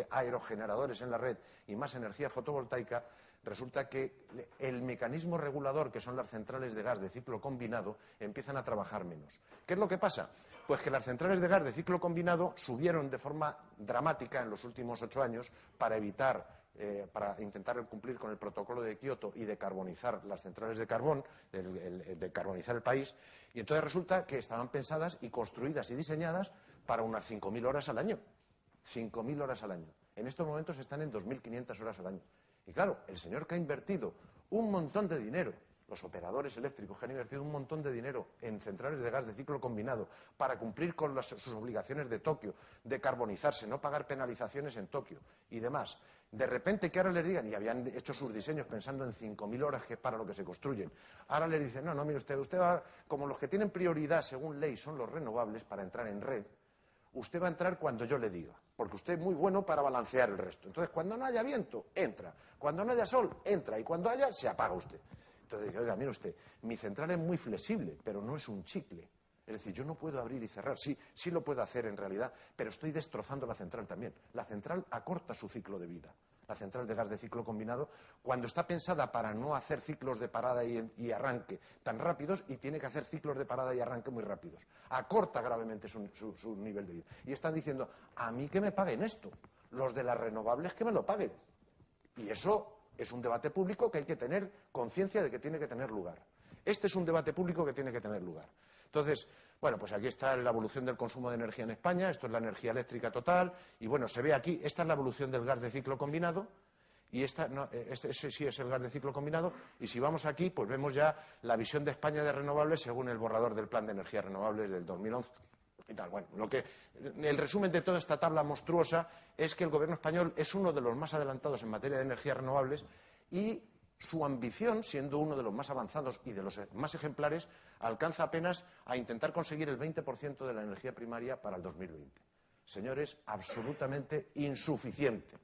aerogeneradores en la red y más energía fotovoltaica, resulta que el mecanismo regulador, que son las centrales de gas de ciclo combinado, empiezan a trabajar menos. ¿Qué es lo que pasa? Pues que las centrales de gas de ciclo combinado subieron de forma dramática en los últimos 8 años para intentar cumplir con el protocolo de Kioto y decarbonizar las centrales de carbón, decarbonizar el país, y entonces resulta que estaban pensadas y construidas y diseñadas para unas 5.000 horas al año. 5.000 horas al año. En estos momentos están en 2.500 horas al año. Y claro, el señor que ha invertido un montón de dinero, los operadores eléctricos que han invertido un montón de dinero en centrales de gas de ciclo combinado para cumplir con sus obligaciones de Tokio, de carbonizarse, no pagar penalizaciones en Tokio y demás, De repente que ahora les digan, y habían hecho sus diseños pensando en 5.000 horas, que es para lo que se construyen, ahora les dicen, no, mire usted va, como los que tienen prioridad según ley son los renovables para entrar en red, usted va a entrar cuando yo le diga, porque usted es muy bueno para balancear el resto. Entonces, cuando no haya viento, entra. Cuando no haya sol, entra. Y cuando haya, se apaga usted. Entonces dice, oiga, mire usted, mi central es muy flexible, pero no es un chicle. Es decir, yo no puedo abrir y cerrar. Sí lo puedo hacer en realidad, pero estoy destrozando la central también. La central acorta su ciclo de vida. La central de gas de ciclo combinado, cuando está pensada para no hacer ciclos de parada y arranque tan rápidos, y tiene que hacer ciclos de parada y arranque muy rápidos. Acorta gravemente su nivel de vida. Y están diciendo, a mí que me paguen esto. Los de las renovables que me lo paguen. Y eso es un debate público que hay que tener conciencia de que tiene que tener lugar. Este es un debate público que tiene que tener lugar. Entonces, bueno, pues aquí está la evolución del consumo de energía en España, esto es la energía eléctrica total, y bueno, se ve aquí, esta es la evolución del gas de ciclo combinado, y esta, no, este sí es el gas de ciclo combinado, y si vamos aquí, pues vemos ya la visión de España de renovables según el borrador del Plan de Energías Renovables del 2011. Y tal. Bueno, el resumen de toda esta tabla monstruosa es que el Gobierno español es uno de los más adelantados en materia de energías renovables y su ambición, siendo uno de los más avanzados y de los más ejemplares, alcanza apenas a intentar conseguir el 20% de la energía primaria para el 2020. Señores, absolutamente insuficiente,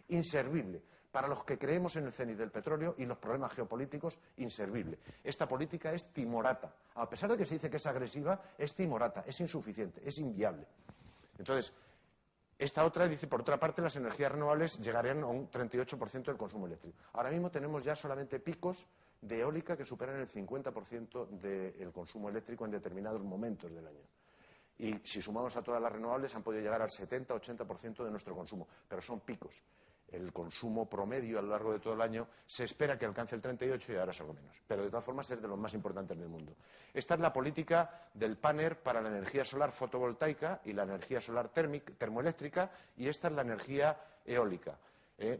inservible. Para los que creemos en el cenit del petróleo y los problemas geopolíticos, inservible. Esta política es timorata. A pesar de que se dice que es agresiva, es timorata, es insuficiente, es inviable. Entonces, esta otra dice, por otra parte, las energías renovables llegarían a un 38% del consumo eléctrico. Ahora mismo tenemos ya solamente picos de eólica que superan el 50% del consumo eléctrico en determinados momentos del año. Y si sumamos a todas las renovables, han podido llegar al 70-80% de nuestro consumo, pero son picos. El consumo promedio a lo largo de todo el año se espera que alcance el 38 y ahora es algo menos. Pero de todas formas es de los más importantes del mundo. Esta es la política del PANER para la energía solar fotovoltaica y la energía solar termoeléctrica, y esta es la energía eólica.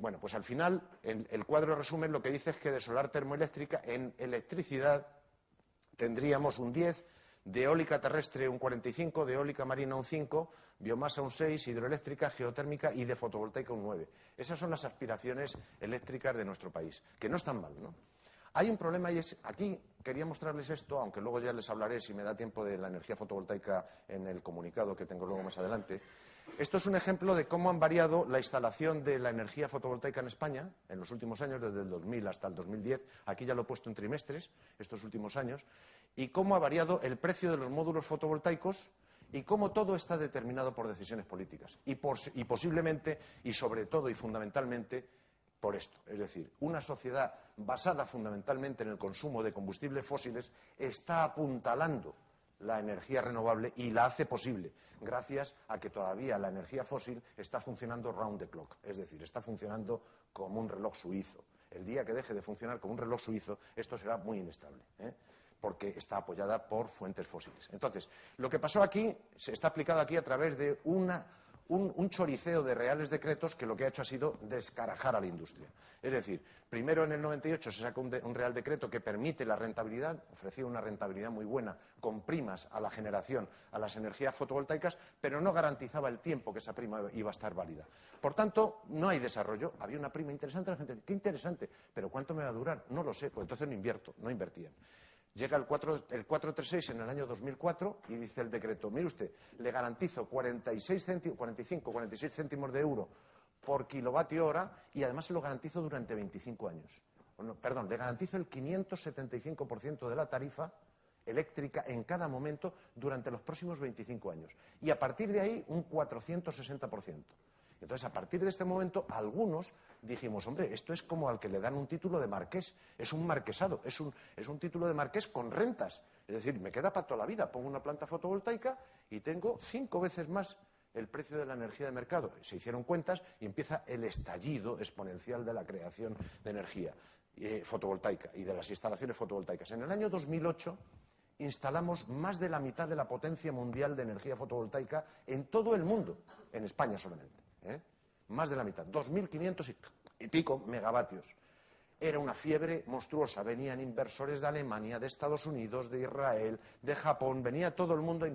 Bueno, pues al final el cuadro resumen lo que dice es que de solar termoeléctrica en electricidad tendríamos un 10, de eólica terrestre un 45, de eólica marina un 5, biomasa un 6, hidroeléctrica, geotérmica y de fotovoltaica un 9. Esas son las aspiraciones eléctricas de nuestro país, que no están mal, ¿no? Hay un problema y es, aquí quería mostrarles esto, aunque luego ya les hablaré, si me da tiempo, de la energía fotovoltaica en el comunicado que tengo luego más adelante. Esto es un ejemplo de cómo han variado la instalación de la energía fotovoltaica en España en los últimos años, desde el 2000 hasta el 2010. Aquí ya lo he puesto en trimestres, estos últimos años, y cómo ha variado el precio de los módulos fotovoltaicos y cómo todo está determinado por decisiones políticas. Y posiblemente, y sobre todo y fundamentalmente, por esto. Es decir, una sociedad basada fundamentalmente en el consumo de combustibles fósiles está apuntalando la energía renovable y la hace posible gracias a que todavía la energía fósil está funcionando round the clock, es decir, está funcionando como un reloj suizo. El día que deje de funcionar como un reloj suizo, esto será muy inestable, porque está apoyada por fuentes fósiles. Entonces, lo que pasó aquí se está aplicado aquí a través de un choriceo de reales decretos que lo que ha hecho ha sido descarajar a la industria. Es decir, primero en el 98 se sacó un real decreto que permite la rentabilidad, ofrecía una rentabilidad muy buena con primas a la generación, a las energías fotovoltaicas, pero no garantizaba el tiempo que esa prima iba a estar válida. Por tanto, no hay desarrollo. Había una prima interesante, la gente dice, qué interesante, pero ¿cuánto me va a durar? No lo sé, pues entonces no invierto, no invertían. Llega el 436 en el año 2004 y dice el decreto, mire usted, le garantizo 46 céntimos de euro por kilovatio hora y además se lo garantizo durante 25 años. Perdón, le garantizo el 575% de la tarifa eléctrica en cada momento durante los próximos 25 años. Y a partir de ahí un 460%. Entonces, a partir de este momento, algunos dijimos, hombre, esto es como al que le dan un título de marqués, es un marquesado, es un título de marqués con rentas. Es decir, me queda para toda la vida, pongo una planta fotovoltaica y tengo 5 veces más el precio de la energía de mercado. Se hicieron cuentas y empieza el estallido exponencial de la creación de energía fotovoltaica y de las instalaciones fotovoltaicas. En el año 2008 instalamos más de la mitad de la potencia mundial de energía fotovoltaica en todo el mundo, en España solamente. Más de la mitad, 2.500 y pico megavatios. era una fiebre monstruosa. Venían inversores de Alemania, de Estados Unidos, de Israel, de Japón, venía todo el mundo a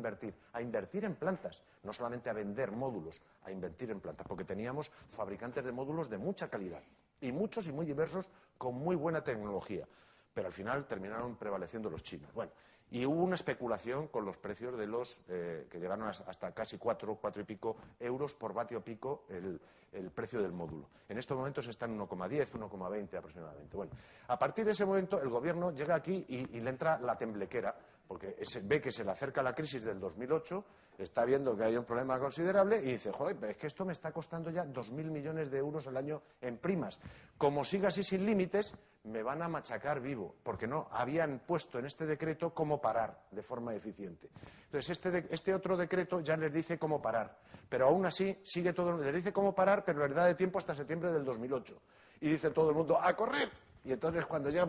invertir en plantas, no solamente a vender módulos, a invertir en plantas, porque teníamos fabricantes de módulos de mucha calidad, y muchos y muy diversos, con muy buena tecnología. Pero al final terminaron prevaleciendo los chinos. Bueno, y hubo una especulación con los precios de los que llegaron hasta casi 4 y pico euros por vatio pico el precio del módulo. En estos momentos está en 1,10, 1,20 aproximadamente. Bueno, a partir de ese momento el gobierno llega aquí y le entra la temblequera, porque ve que se le acerca la crisis del 2008, está viendo que hay un problema considerable y dice, joder, pero es que esto me está costando ya 2.000 millones de euros al año en primas. Como siga así sin límites, me van a machacar vivo, porque no habían puesto en este decreto cómo parar de forma eficiente. Entonces, este otro decreto ya les dice cómo parar, pero aún así sigue todo, les dice cómo parar, pero les da de tiempo hasta septiembre del 2008. Y dice todo el mundo, ¡a correr! Y entonces cuando llega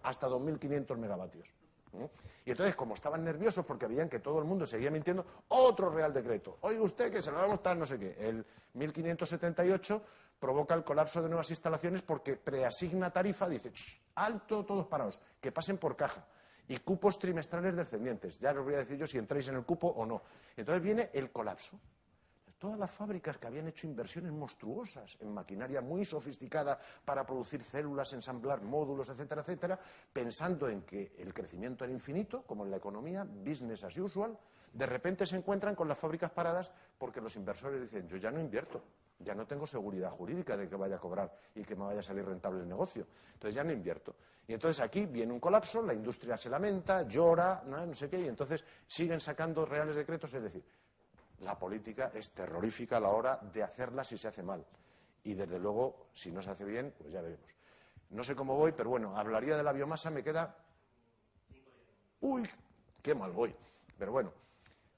hasta 2.500 megavatios. Y entonces, como estaban nerviosos porque veían que todo el mundo seguía mintiendo, otro Real Decreto. Oiga usted que se lo va a mostrar no sé qué. El 1578 provoca el colapso de nuevas instalaciones porque preasigna tarifa, dice, alto, todos parados, que pasen por caja. Y cupos trimestrales descendientes. Ya os voy a decir yo si entráis en el cupo o no. Entonces viene el colapso. Todas las fábricas que habían hecho inversiones monstruosas en maquinaria muy sofisticada para producir células, ensamblar módulos, etcétera, etcétera, pensando en que el crecimiento era infinito, como en la economía, business as usual, de repente se encuentran con las fábricas paradas porque los inversores dicen, yo ya no invierto, ya no tengo seguridad jurídica de que vaya a cobrar y que me vaya a salir rentable el negocio, entonces ya no invierto. Y entonces aquí viene un colapso, la industria se lamenta, llora, no sé qué, y entonces siguen sacando reales decretos, es decir, la política es terrorífica a la hora de hacerla si se hace mal. Y desde luego, si no se hace bien, pues ya veremos. No sé cómo voy, pero bueno, hablaría de la biomasa, me queda... ¡Uy! ¡Qué mal voy! Pero bueno,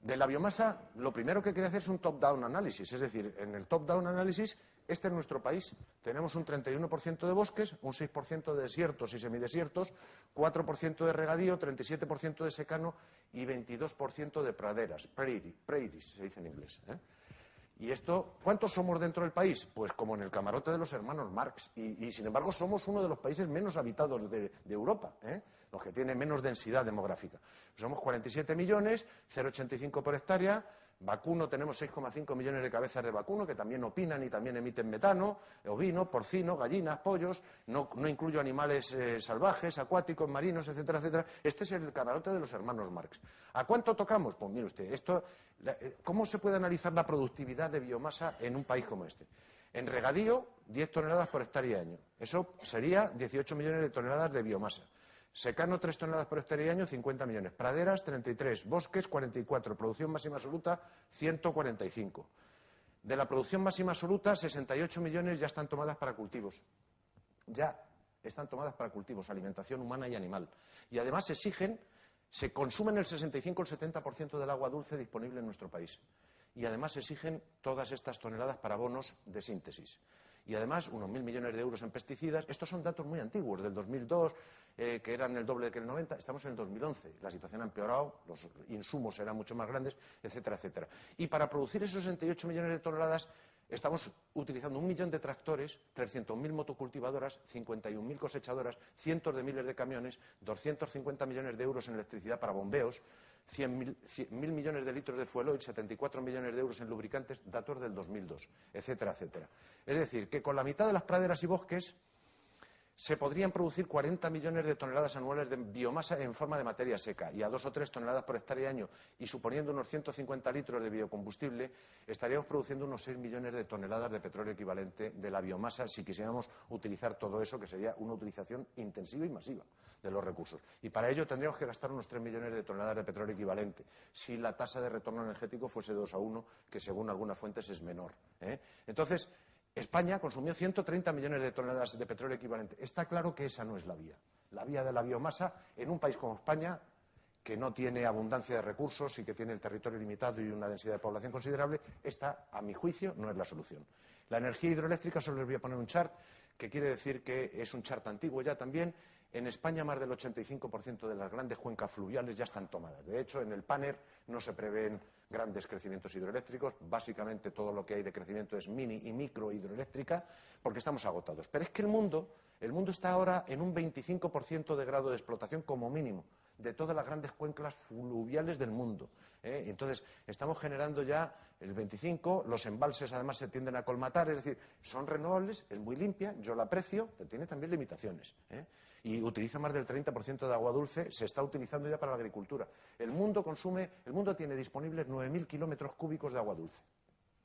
de la biomasa, lo primero que quería hacer es un top-down análisis. Es decir, en el top-down análisis, este es nuestro país. Tenemos un 31% de bosques, un 6% de desiertos y semidesiertos, 4% de regadío, 37% de secano y 22% de praderas, prairies, se dice en inglés. Y esto, ¿cuántos somos dentro del país? Pues como en el camarote de los hermanos Marx. Y sin embargo somos uno de los países menos habitados de Europa, los que tienen menos densidad demográfica. Somos 47 millones, 0,85 por hectárea. Vacuno, tenemos 6,5 millones de cabezas de vacuno que también opinan y también emiten metano, ovino, porcino, gallinas, pollos, no incluyo animales salvajes, acuáticos, marinos, etcétera, etcétera. Este es el camarote de los hermanos Marx. ¿A cuánto tocamos? Pues mire usted, ¿cómo se puede analizar la productividad de biomasa en un país como este? En regadío, 10 toneladas por hectárea y año. Eso sería 18 millones de toneladas de biomasa. Secano, 3 toneladas por hectárea y año, 50 millones. Praderas, 33. Bosques, 44. Producción máxima absoluta, 145. De la producción máxima absoluta, 68 millones ya están tomadas para cultivos. Ya están tomadas para cultivos, alimentación humana y animal. Y además se consumen el 65 o el 70% del agua dulce disponible en nuestro país. Y además exigen todas estas toneladas para abonos de síntesis. Y además unos 1.000 millones de euros en pesticidas. Estos son datos muy antiguos, del 2002, que eran el doble que el 90. Estamos en el 2011. La situación ha empeorado, los insumos serán mucho más grandes, etcétera, etcétera. Y para producir esos 68 millones de toneladas estamos utilizando 1 millón de tractores, 300.000 motocultivadoras, 51.000 cosechadoras, cientos de miles de camiones, 250 millones de euros en electricidad para bombeos, 1.000 millones de litros de fuel oil, 74 millones de euros en lubricantes, datos del 2002, etcétera, etcétera. Es decir, que con la mitad de las praderas y bosques se podrían producir 40 millones de toneladas anuales de biomasa en forma de materia seca y a 2 o 3 toneladas por hectárea y año, y suponiendo unos 150 litros de biocombustible, estaríamos produciendo unos 6 millones de toneladas de petróleo equivalente de la biomasa si quisiéramos utilizar todo eso, que sería una utilización intensiva y masiva de los recursos. Y para ello tendríamos que gastar unos 3 millones de toneladas de petróleo equivalente, si la tasa de retorno energético fuese 2:1, que según algunas fuentes es menor. Entonces, España consumió 130 millones de toneladas de petróleo equivalente. Está claro que esa no es la vía. La vía de la biomasa en un país como España, que no tiene abundancia de recursos y que tiene el territorio limitado y una densidad de población considerable, esta, a mi juicio, no es la solución. La energía hidroeléctrica, solo les voy a poner un chart, que quiere decir que es un chart antiguo ya también. En España más del 85% de las grandes cuencas fluviales ya están tomadas. De hecho, en el PANER no se prevén grandes crecimientos hidroeléctricos. Básicamente todo lo que hay de crecimiento es mini y micro hidroeléctrica porque estamos agotados. Pero es que el mundo está ahora en un 25% de grado de explotación como mínimo de todas las grandes cuencas fluviales del mundo. Entonces, estamos generando ya el 25%, los embalses además se tienden a colmatar, es decir, son renovables, es muy limpia, yo la aprecio, pero tiene también limitaciones. Y utiliza más del 30% de agua dulce, se está utilizando ya para la agricultura. El mundo tiene disponibles 9.000 kilómetros cúbicos de agua dulce.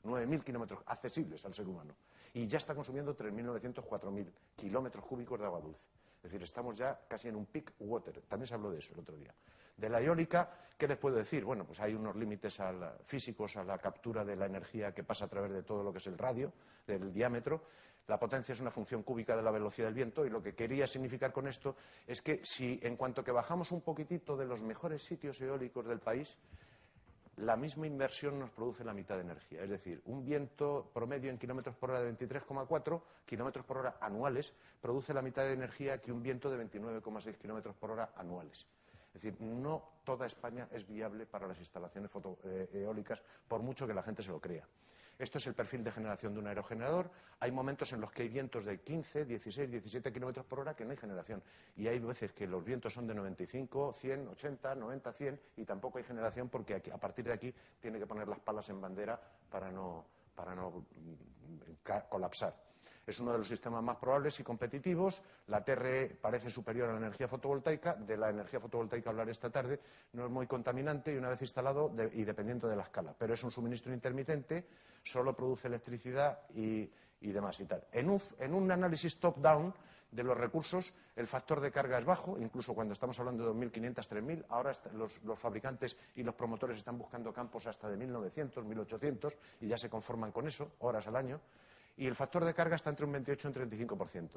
9.000 kilómetros accesibles al ser humano. Y ya está consumiendo 3.900, 4.000 kilómetros cúbicos de agua dulce. Es decir, estamos ya casi en un peak water. También se habló de eso el otro día. De la eólica, ¿qué les puedo decir? Bueno, pues hay unos límites físicos a la captura de la energía que pasa a través de todo lo que es el radio, del diámetro. La potencia es una función cúbica de la velocidad del viento y lo que quería significar con esto es que si en cuanto que bajamos un poquitito de los mejores sitios eólicos del país, la misma inversión nos produce la mitad de energía. Es decir, un viento promedio en kilómetros por hora de 23,4 kilómetros por hora anuales produce la mitad de energía que un viento de 29,6 kilómetros por hora anuales. Es decir, no toda España es viable para las instalaciones eólicas, por mucho que la gente se lo crea. Esto es el perfil de generación de un aerogenerador. Hay momentos en los que hay vientos de 15, 16, 17 kilómetros por hora que no hay generación. Y hay veces que los vientos son de 95, 100, 80, 90, 100 y tampoco hay generación porque a partir de aquí tiene que poner las palas en bandera para no colapsar. Es uno de los sistemas más probables y competitivos. La TRE parece superior a la energía fotovoltaica. De la energía fotovoltaica hablaré esta tarde. No es muy contaminante y una vez instalado, y dependiendo de la escala. Pero es un suministro intermitente, solo produce electricidad y demás y tal. En un análisis top-down de los recursos, el factor de carga es bajo, incluso cuando estamos hablando de 2.500, 3.000. Ahora los fabricantes y los promotores están buscando campos hasta de 1.900, 1.800 y ya se conforman con eso, horas al año. Y el factor de carga está entre un 28 y un 35%.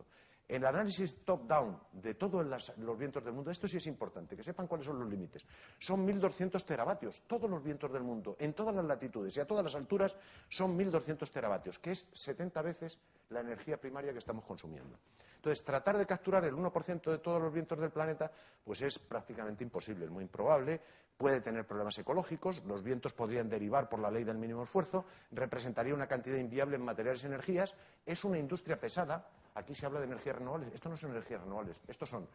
En el análisis top-down de todos los vientos del mundo, esto sí es importante, que sepan cuáles son los límites. Son 1.200 teravatios, todos los vientos del mundo, en todas las latitudes y a todas las alturas, son 1.200 teravatios, que es 70 veces la energía primaria que estamos consumiendo. Entonces, tratar de capturar el 1% de todos los vientos del planeta, pues es prácticamente imposible, es muy improbable. Puede tener problemas ecológicos, los vientos podrían derivar por la ley del mínimo esfuerzo, representaría una cantidad inviable en materiales y energías, es una industria pesada. Aquí se habla de energías renovables, esto no son energías renovables, estos son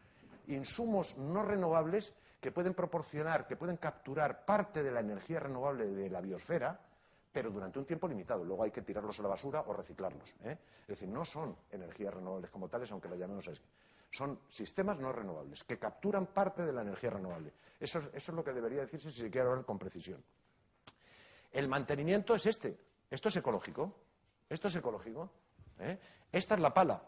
insumos no renovables que pueden proporcionar, que pueden capturar parte de la energía renovable de la biosfera, pero durante un tiempo limitado. Luego hay que tirarlos a la basura o reciclarlos. Es decir, no son energías renovables como tales, aunque las llamemos así. Son sistemas no renovables, que capturan parte de la energía renovable. Eso es lo que debería decirse si se quiere hablar con precisión. El mantenimiento es este. Esto es ecológico. Esto es ecológico. Esta es la pala.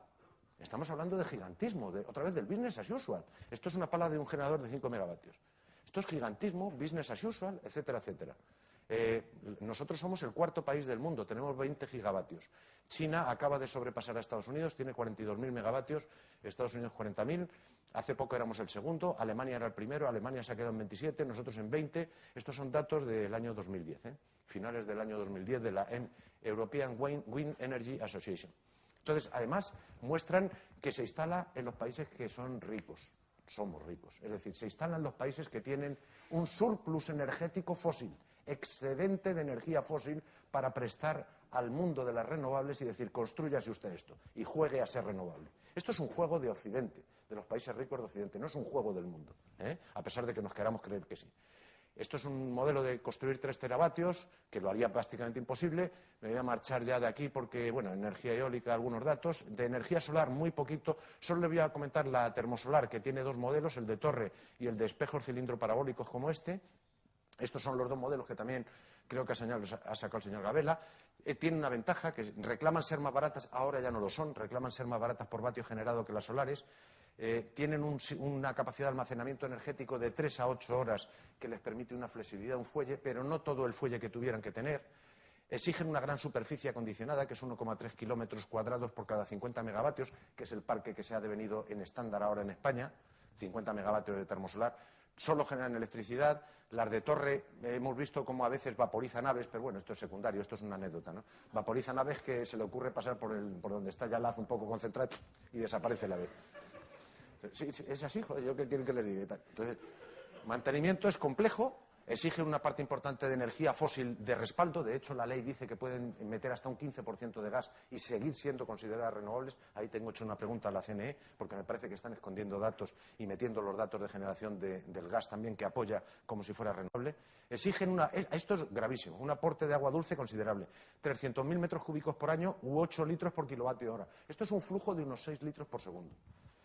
Estamos hablando de gigantismo, otra vez del business as usual. Esto es una pala de un generador de 5 megavatios. Esto es gigantismo, business as usual, etcétera, etcétera. Nosotros somos el cuarto país del mundo, tenemos 20 gigavatios. China acaba de sobrepasar a Estados Unidos, tiene 42.000 megavatios, Estados Unidos 40.000. Hace poco éramos el segundo, Alemania era el primero, Alemania se ha quedado en 27, nosotros en 20. Estos son datos del año 2010, finales del año 2010 de la European Wind Energy Association. Entonces, además, muestran que se instala en los países que son ricos. Somos ricos. Es decir, se instalan en los países que tienen un surplus energético fósil, excedente de energía fósil para prestar al mundo de las renovables y decir, constrúyase usted esto y juegue a ser renovable. Esto es un juego de Occidente, de los países ricos de Occidente, no es un juego del mundo, a pesar de que nos queramos creer que sí. Esto es un modelo de construir 3 teravatios, que lo haría prácticamente imposible. Me voy a marchar ya de aquí porque, bueno, energía eólica, algunos datos. De energía solar, muy poquito. Solo le voy a comentar la termosolar, que tiene 2 modelos, el de torre y el de espejos cilindro parabólicos como este. Estos son los 2 modelos que también creo que ha sacado el señor Gabela. Tienen una ventaja, que reclaman ser más baratas, ahora ya no lo son, reclaman ser más baratas por vatio generado que las solares. Tienen una capacidad de almacenamiento energético de 3 a 8 horas que les permite una flexibilidad, un fuelle, pero no todo el fuelle que tuvieran que tener. Exigen una gran superficie acondicionada, que es 1,3 kilómetros cuadrados por cada 50 megavatios, que es el parque que se ha devenido en estándar ahora en España, 50 megavatios de termosolar. Solo generan electricidad. Las de torre, hemos visto cómo a veces vaporizan aves, pero bueno, esto es secundario, esto es una anécdota, ¿no? Vaporizan aves que se le ocurre pasar por donde está ya la haz un poco concentrada y desaparece la ave. Sí, sí, es así, joder, ¿yo qué quieren que les diga? Entonces, mantenimiento es complejo, exige una parte importante de energía fósil de respaldo. De hecho, la ley dice que pueden meter hasta un 15% de gas y seguir siendo consideradas renovables. Ahí tengo hecho una pregunta a la CNE, porque me parece que están escondiendo datos y metiendo los datos de generación del gas también, que apoya como si fuera renovable. Exigen esto es gravísimo, un aporte de agua dulce considerable. 300.000 metros cúbicos por año u 8 litros por kilovatio hora. Esto es un flujo de unos 6 litros por segundo.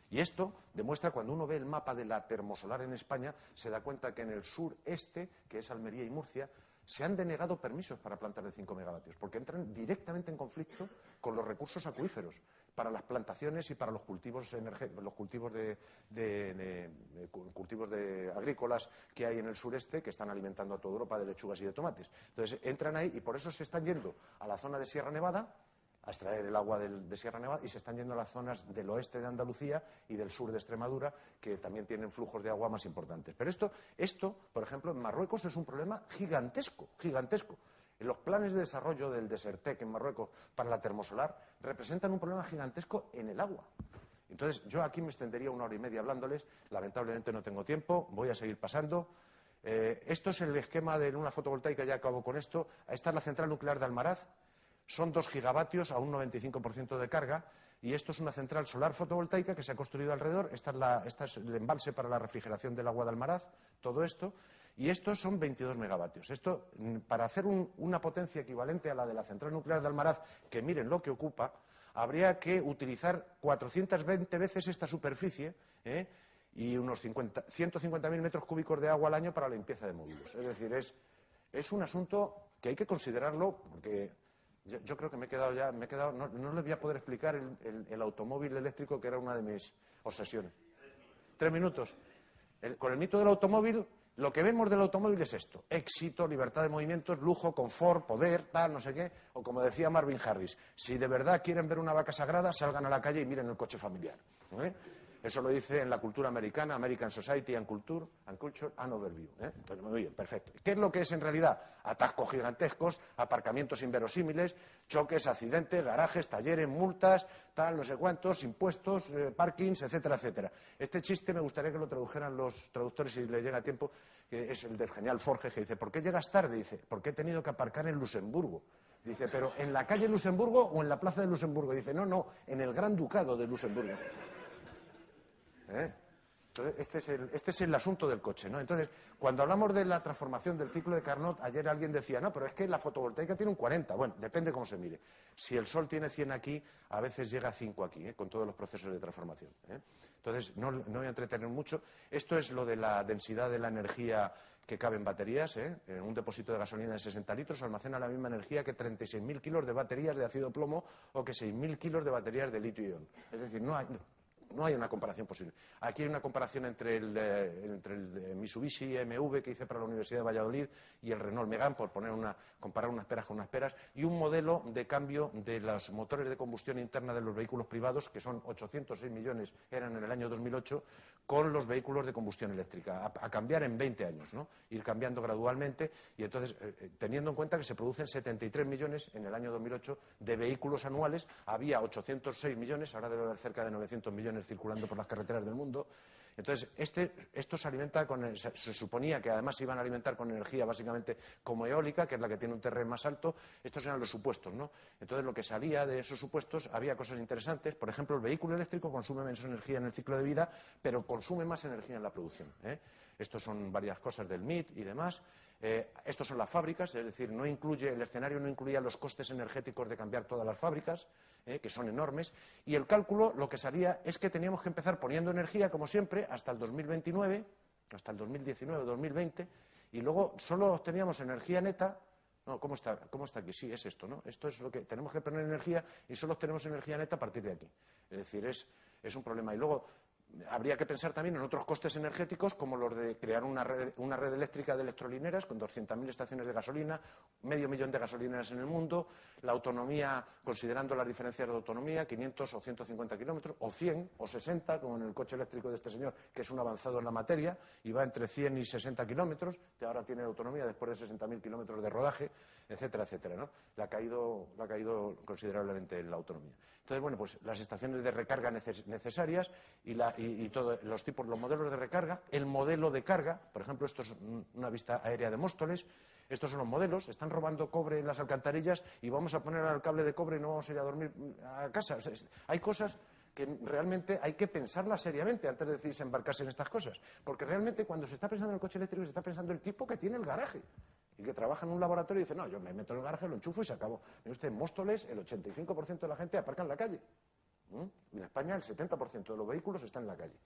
Y esto demuestra, cuando uno ve el mapa de la termosolar en España, se da cuenta que en el sureste, que es Almería y Murcia, se han denegado permisos para plantas de 5 megavatios, porque entran directamente en conflicto con los recursos acuíferos para las plantaciones y para los cultivos cultivos agrícolas que hay en el sureste, que están alimentando a toda Europa de lechugas y de tomates. Entonces entran ahí y por eso se están yendo a la zona de Sierra Nevada a extraer el agua de Sierra Nevada, y se están yendo a las zonas del oeste de Andalucía y del sur de Extremadura, que también tienen flujos de agua más importantes. Pero esto, por ejemplo, en Marruecos es un problema gigantesco, gigantesco. Los planes de desarrollo del Desertec en Marruecos para la termosolar representan un problema gigantesco en el agua. Entonces, yo aquí me extendería 1 hora y media hablándoles. Lamentablemente no tengo tiempo, voy a seguir pasando. Esto es el esquema de una fotovoltaica, ya acabo con esto. Esta es la central nuclear de Almaraz. Son 2 gigavatios a un 95% de carga, y esto es una central solar fotovoltaica que se ha construido alrededor. Esta es el embalse para la refrigeración del agua de Almaraz, todo esto, y estos son 22 megavatios. Esto, para hacer una potencia equivalente a la de la central nuclear de Almaraz, que miren lo que ocupa, habría que utilizar 420 veces esta superficie, y unos 150.000 metros cúbicos de agua al año para la limpieza de módulos. Es decir, es un asunto que hay que considerarlo, porque yo creo que no les voy a poder explicar el automóvil eléctrico, que era una de mis obsesiones. 3 minutos. Con el mito del automóvil, lo que vemos del automóvil es esto: éxito, libertad de movimientos, lujo, confort, poder, tal, no sé qué. O como decía Marvin Harris, si de verdad quieren ver una vaca sagrada, salgan a la calle y miren el coche familiar. Eso lo dice en la cultura americana, American Society and Culture and Overview. Entonces, muy bien, perfecto. ¿Qué es lo que es en realidad? Atascos gigantescos, aparcamientos inverosímiles, choques, accidentes, garajes, talleres, multas, tal, no sé cuántos, impuestos, parkings, etcétera, etcétera. Este chiste me gustaría que lo tradujeran los traductores, si les llega tiempo, que es el del genial Forge, que dice: ¿por qué llegas tarde? Dice: porque he tenido que aparcar en Luxemburgo. Dice: ¿pero en la calle Luxemburgo o en la plaza de Luxemburgo? Dice: no, en el Gran Ducado de Luxemburgo. Entonces, este es el asunto del coche, ¿no? Entonces, cuando hablamos de la transformación del ciclo de Carnot, ayer alguien decía: no, pero es que la fotovoltaica tiene un 40. Bueno, depende cómo se mire. Si el sol tiene 100 aquí, a veces llega a 5 aquí, con todos los procesos de transformación. Entonces, no voy a entretener mucho. Esto es lo de la densidad de la energía que cabe en baterías. En un depósito de gasolina de 60 litros almacena la misma energía que 36.000 kilos de baterías de ácido plomo o que 6.000 kilos de baterías de litio-ion. Es decir, no hay una comparación posible. Aquí hay una comparación entre el Mitsubishi MV que hice para la Universidad de Valladolid y el Renault Megane, por comparar unas peras con unas peras, y un modelo de cambio de los motores de combustión interna de los vehículos privados, que son 806 millones, eran en el año 2008, con los vehículos de combustión eléctrica, a cambiar en 20 años, ¿no? Ir cambiando gradualmente, y entonces, teniendo en cuenta que se producen 73 millones en el año 2008 de vehículos anuales, había 806 millones, ahora debe haber cerca de 900 millones circulando por las carreteras del mundo. Entonces, esto se alimenta se suponía que además se iban a alimentar con energía básicamente como eólica, que es la que tiene un TRE más alto. Estos eran los supuestos, ¿no? Entonces, lo que salía de esos supuestos, había cosas interesantes. Por ejemplo, el vehículo eléctrico consume menos energía en el ciclo de vida, pero consume más energía en la producción. Estos son varias cosas del MIT y demás. Estos son las fábricas, es decir, el escenario no incluía los costes energéticos de cambiar todas las fábricas, que son enormes, y el cálculo lo que salía es que teníamos que empezar poniendo energía, como siempre, hasta el 2029, hasta el 2019 o 2020, y luego solo obteníamos energía neta. No, ¿cómo está aquí? Sí, es esto, ¿no? Esto es lo que tenemos que poner energía, y solo obtenemos energía neta a partir de aquí. Es decir, es un problema. Y luego habría que pensar también en otros costes energéticos, como los de crear una red eléctrica de electrolineras con 200.000 estaciones de gasolina, 500.000 de gasolineras en el mundo, la autonomía, considerando las diferencias de autonomía, 500 o 150 kilómetros, o 100 o 60, como en el coche eléctrico de este señor, que es un avanzado en la materia, y va entre 100 y 60 kilómetros, que ahora tiene autonomía después de 60.000 kilómetros de rodaje, etcétera, etcétera, ¿no? Le ha caído considerablemente la autonomía. Entonces, bueno, pues las estaciones de recarga necesarias y y todos los tipos, los modelos de recarga, el modelo de carga. Por ejemplo, esto es una vista aérea de Móstoles. Estos son los modelos. Están robando cobre en las alcantarillas y vamos a poner al cable de cobre y no vamos a ir a dormir a casa. O sea, hay cosas que realmente hay que pensarlas seriamente antes de decidirse embarcarse en estas cosas. Porque realmente cuando se está pensando en el coche eléctrico se está pensando el tipo que tiene el garaje y que trabaja en un laboratorio y dice, no, yo me meto en el garaje, lo enchufo y se acabó. Mire usted, en Móstoles el 85% de la gente aparca en la calle. En España el 70% de los vehículos están en la calle.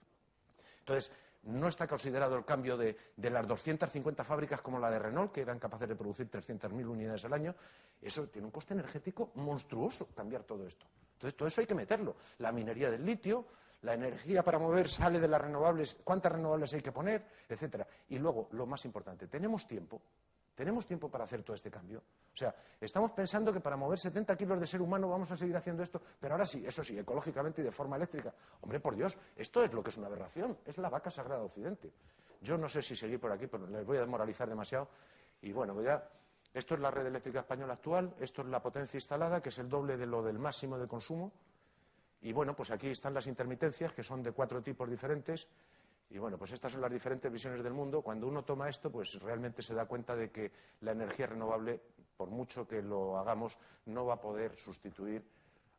Entonces, no está considerado el cambio de las 250 fábricas como la de Renault, que eran capaces de producir 300.000 unidades al año. Eso tiene un coste energético monstruoso, cambiar todo esto. Entonces, todo eso hay que meterlo. La minería del litio, la energía para mover sale de las renovables, cuántas renovables hay que poner, etcétera. Y luego, lo más importante, tenemos tiempo para hacer todo este cambio. O sea, estamos pensando que para mover 70 kilos de ser humano vamos a seguir haciendo esto, pero ahora sí, eso sí, ecológicamente y de forma eléctrica. Hombre, por Dios, esto es lo que es una aberración, es la vaca sagrada de Occidente. Yo no sé si seguir por aquí, pero les voy a desmoralizar demasiado. Y bueno, pues ya, esto es la red eléctrica española actual, esto es la potencia instalada, que es el doble de lo del máximo de consumo. Y bueno, pues aquí están las intermitencias, que son de 4 tipos diferentes. Y bueno, pues estas son las diferentes visiones del mundo. Cuando uno toma esto, pues realmente se da cuenta de que la energía renovable, por mucho que lo hagamos, no va a poder sustituir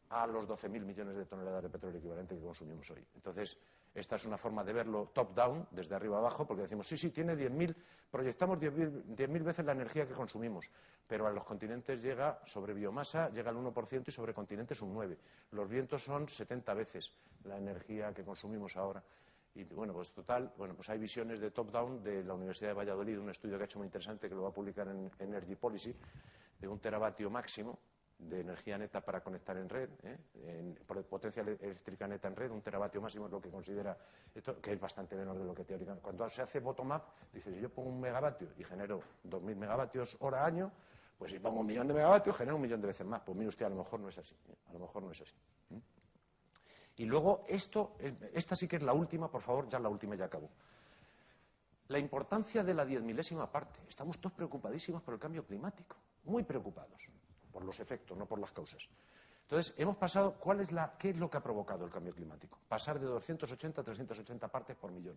a los 12.000 millones de toneladas de petróleo equivalente que consumimos hoy. Entonces, esta es una forma de verlo top-down, desde arriba abajo, porque decimos, sí, tiene 10.000, proyectamos 10.000 veces la energía que consumimos, pero a los continentes llega, sobre biomasa, llega al 1% y sobre continentes un 9%. Los vientos son 70 veces la energía que consumimos ahora. Y bueno, pues total, bueno, pues hay visiones de top-down de la Universidad de Valladolid, un estudio que ha hecho muy interesante que lo va a publicar en Energy Policy, de 1 teravatio máximo de energía neta para conectar en red, por potencia eléctrica neta en red, 1 teravatio máximo es lo que considera esto, que es bastante menor de lo que teóricamente. Cuando se hace bottom-up, dice, si yo pongo 1 megavatio y genero 2.000 megavatios hora año, pues si pongo 1.000.000 de megavatios, genero 1.000.000 de veces más. Pues mire usted, a lo mejor no es así, a lo mejor no es así. Y luego, esta sí que es la última, por favor, ya la última, ya acabo. La importancia de la 10.000ª parte. Estamos todos preocupadísimos por el cambio climático, muy preocupados, por los efectos, no por las causas. Entonces, hemos pasado, ¿qué es lo que ha provocado el cambio climático? Pasar de 280 a 380 partes por millón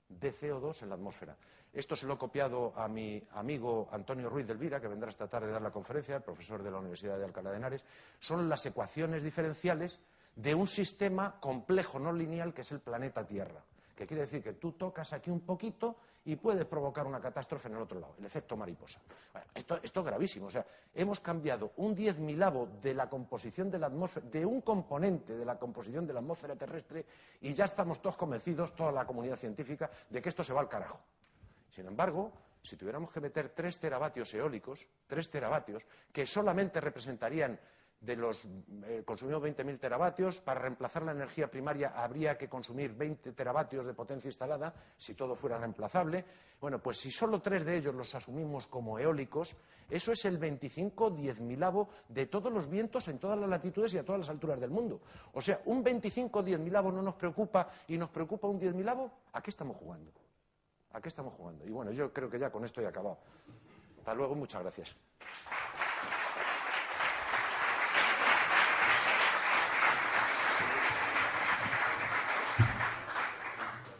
de CO2 en la atmósfera. Esto se lo he copiado a mi amigo Antonio Ruiz de Elvira, que vendrá esta tarde a dar la conferencia, el profesor de la Universidad de Alcalá de Henares. Son las ecuaciones diferenciales de un sistema complejo, no lineal, que es el planeta Tierra. Que quiere decir que tú tocas aquí un poquito y puedes provocar una catástrofe en el otro lado, el efecto mariposa. Bueno, esto es gravísimo. O sea, hemos cambiado un 10.000avo de la composición de la atmósfera, de un componente de la composición de la atmósfera terrestre, y ya estamos todos convencidos, toda la comunidad científica, de que esto se va al carajo. Sin embargo, si tuviéramos que meter 3 teravatios eólicos, 3 teravatios, que solamente representarían de los consumimos 20.000 teravatios, para reemplazar la energía primaria habría que consumir 20 teravatios de potencia instalada, si todo fuera reemplazable. Bueno, pues si solo 3 de ellos los asumimos como eólicos, eso es el 25/10.000avo de todos los vientos en todas las latitudes y a todas las alturas del mundo. O sea, un 25/10.000avo no nos preocupa y nos preocupa un 10.000avo, ¿a qué estamos jugando? ¿A qué estamos jugando? Y bueno, yo creo que ya con esto he acabado. Hasta luego, muchas gracias.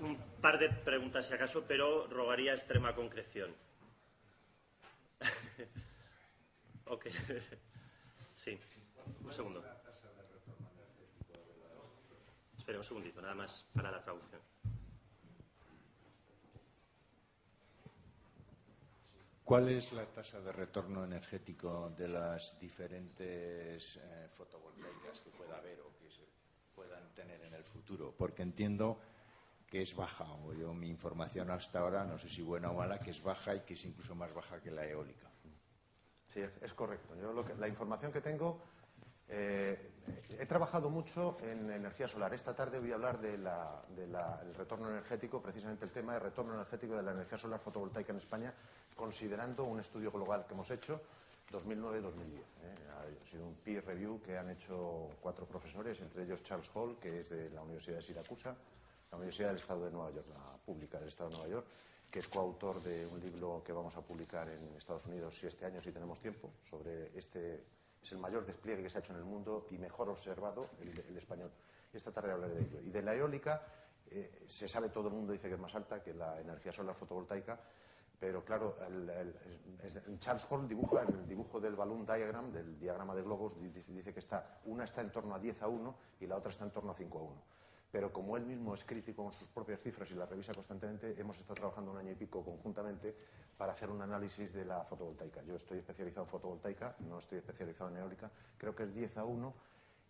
Un par de preguntas, si acaso, pero rogaría extrema concreción. Ok. Sí, un segundo. Espera un segundito, nada más para la traducción. ¿Cuál es la tasa de retorno energético de las diferentes fotovoltaicas que pueda haber o que se puedan tener en el futuro? Porque entiendo que es baja, o yo mi información hasta ahora, no sé si buena o mala, que es baja y que es incluso más baja que la eólica. Sí, es correcto. Yo la información que tengo, he trabajado mucho en energía solar. Esta tarde voy a hablar del retorno energético, precisamente el tema de retorno energético de la energía solar fotovoltaica en España, considerando un estudio global que hemos hecho 2009-2010. Ha sido un peer review que han hecho 4 profesores, entre ellos Charles Hall, que es de la Universidad de Siracusa, la Universidad del Estado de Nueva York, la pública del Estado de Nueva York, que es coautor de un libro que vamos a publicar en Estados Unidos este año, si tenemos tiempo, sobre es el mayor despliegue que se ha hecho en el mundo y mejor observado, el español. Esta tarde hablaré de ello. Y de la eólica, Se sabe, todo el mundo dice que es más alta que la energía solar fotovoltaica, pero claro, Charles Hall dibuja en el dibujo del balloon diagram, del diagrama de globos, dice que una está en torno a 10:1 y la otra está en torno a 5:1. Pero como él mismo es crítico con sus propias cifras y las revisa constantemente, hemos estado trabajando 1 año y pico conjuntamente para hacer un análisis de la fotovoltaica. Yo estoy especializado en fotovoltaica, no estoy especializado en eólica, creo que es 10:1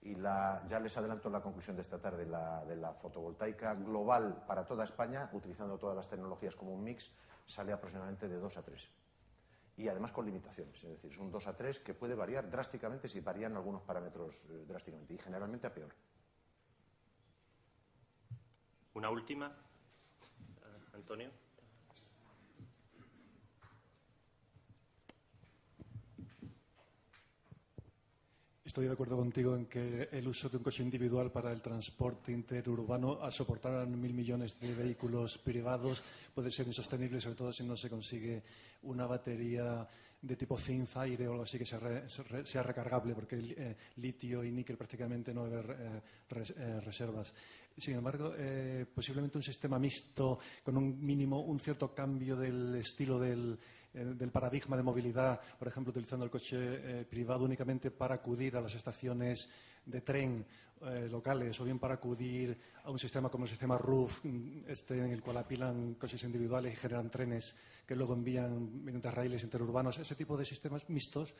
y ya les adelanto la conclusión de esta tarde, de la fotovoltaica global para toda España, utilizando todas las tecnologías como un mix, sale aproximadamente de 2:3. Y además con limitaciones, es decir, es un 2:3 que puede variar drásticamente si varían algunos parámetros drásticamente y generalmente a peor. Una última, Antonio. Estoy de acuerdo contigo en que el uso de un coche individual para el transporte interurbano, al soportar 1.000 millones de vehículos privados, puede ser insostenible, sobre todo si no se consigue una batería de tipo zinc-aire o algo así que sea recargable, porque el litio y níquel prácticamente no debe haber reservas. Sin embargo, posiblemente un sistema mixto con un cierto cambio del estilo del paradigma de movilidad, por ejemplo, utilizando el coche privado únicamente para acudir a las estaciones de tren locales o bien para acudir a un sistema como el sistema RUF, en el cual apilan coches individuales y generan trenes que luego envían mediante raíles interurbanos. Ese tipo de sistemas mixtos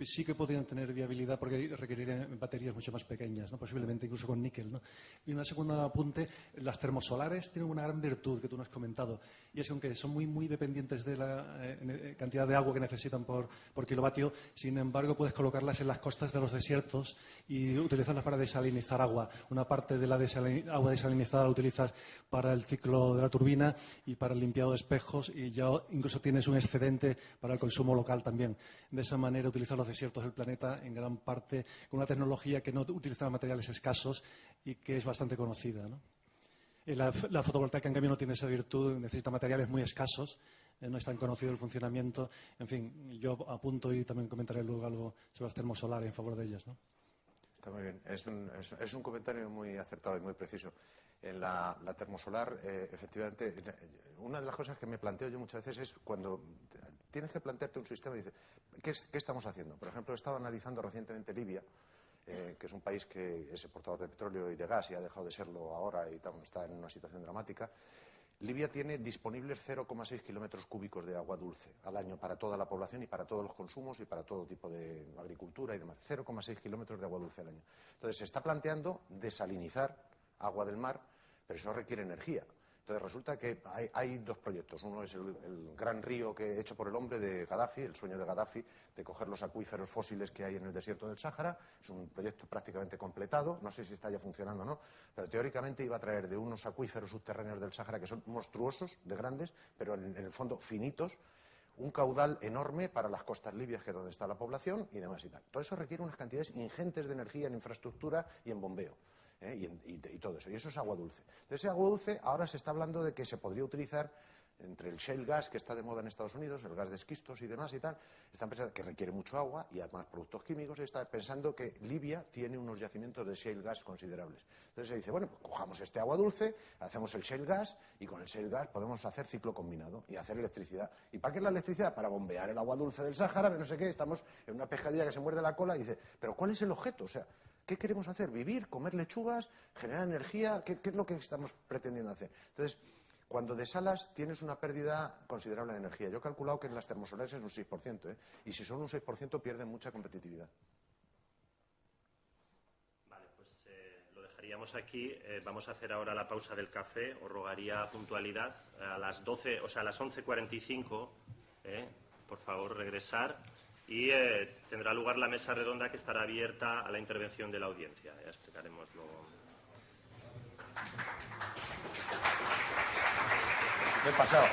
sí que podrían tener viabilidad porque requerirían baterías mucho más pequeñas, ¿no? Posiblemente incluso con níquel, ¿no? Y un segundo apunte, las termosolares tienen una gran virtud que tú no has comentado, y es que aunque son muy dependientes de la cantidad de agua que necesitan por kilovatio, sin embargo puedes colocarlas en las costas de los desiertos y utilizarlas para desalinizar agua. Una parte de la agua desalinizada la utilizas para el ciclo de la turbina y para el limpiado de espejos, y ya incluso tienes un excedente para el consumo local también. De esa manera utilizar los desiertos del planeta en gran parte con una tecnología que no utiliza materiales escasos y que es bastante conocida, ¿no? La fotovoltaica, en cambio, no tiene esa virtud, necesita materiales muy escasos, no es tan conocido el funcionamiento. En fin, yo apunto y también comentaré luego algo sobre las termosolares en favor de ellas, ¿no? Está muy bien. Es un comentario muy acertado y muy preciso. En la termosolar, efectivamente, una de las cosas que me planteo yo muchas veces es cuando tienes que plantearte un sistema y dices, ¿qué estamos haciendo? Por ejemplo, he estado analizando recientemente Libia, que es un país que es exportador de petróleo y de gas y ha dejado de serlo ahora y está en una situación dramática. Libia tiene disponibles 0,6 kilómetros cúbicos de agua dulce al año para toda la población y para todos los consumos y para todo tipo de agricultura y demás. 0,6 kilómetros de agua dulce al año. Entonces se está planteando desalinizar agua del mar, pero eso requiere energía. Entonces resulta que hay dos proyectos. Uno es el gran río hecho por el hombre de Gaddafi, el sueño de Gaddafi, de coger los acuíferos fósiles que hay en el desierto del Sáhara. Es un proyecto prácticamente completado. No sé si está ya funcionando o no, pero teóricamente iba a traer de unos acuíferos subterráneos del Sáhara que son monstruosos, de grandes, pero en el fondo finitos, un caudal enorme para las costas libias, que es donde está la población, y demás y tal. Todo eso requiere unas cantidades ingentes de energía en infraestructura y en bombeo. Y todo eso. Y eso es agua dulce. Entonces, ese agua dulce ahora se está hablando de que se podría utilizar entre el shale gas, que está de moda en Estados Unidos, el gas de esquistos y demás y tal. Están pensando que requiere mucho agua y además productos químicos, y está pensando que Libia tiene unos yacimientos de shale gas considerables. Entonces se dice, bueno, pues cojamos este agua dulce, hacemos el shale gas y con el shale gas podemos hacer ciclo combinado y hacer electricidad. ¿Y para qué es la electricidad? Para bombear el agua dulce del Sáhara, de no sé qué. Estamos en una pescadilla que se muerde la cola y dice, ¿pero cuál es el objeto? O sea, ¿qué queremos hacer? ¿Vivir? ¿Comer lechugas? ¿Generar energía? ¿Qué es lo que estamos pretendiendo hacer? Entonces, cuando desalas tienes una pérdida considerable de energía. Yo he calculado que en las termosolares es un 6%, y si son un 6% pierden mucha competitividad. Vale, pues lo dejaríamos aquí. Vamos a hacer ahora la pausa del café. Os rogaría puntualidad a las 12, o sea, a las 11:45, por favor, regresar. Y tendrá lugar la mesa redonda, que estará abierta a la intervención de la audiencia. Ya explicaremos luego. ¿Qué ha pasado?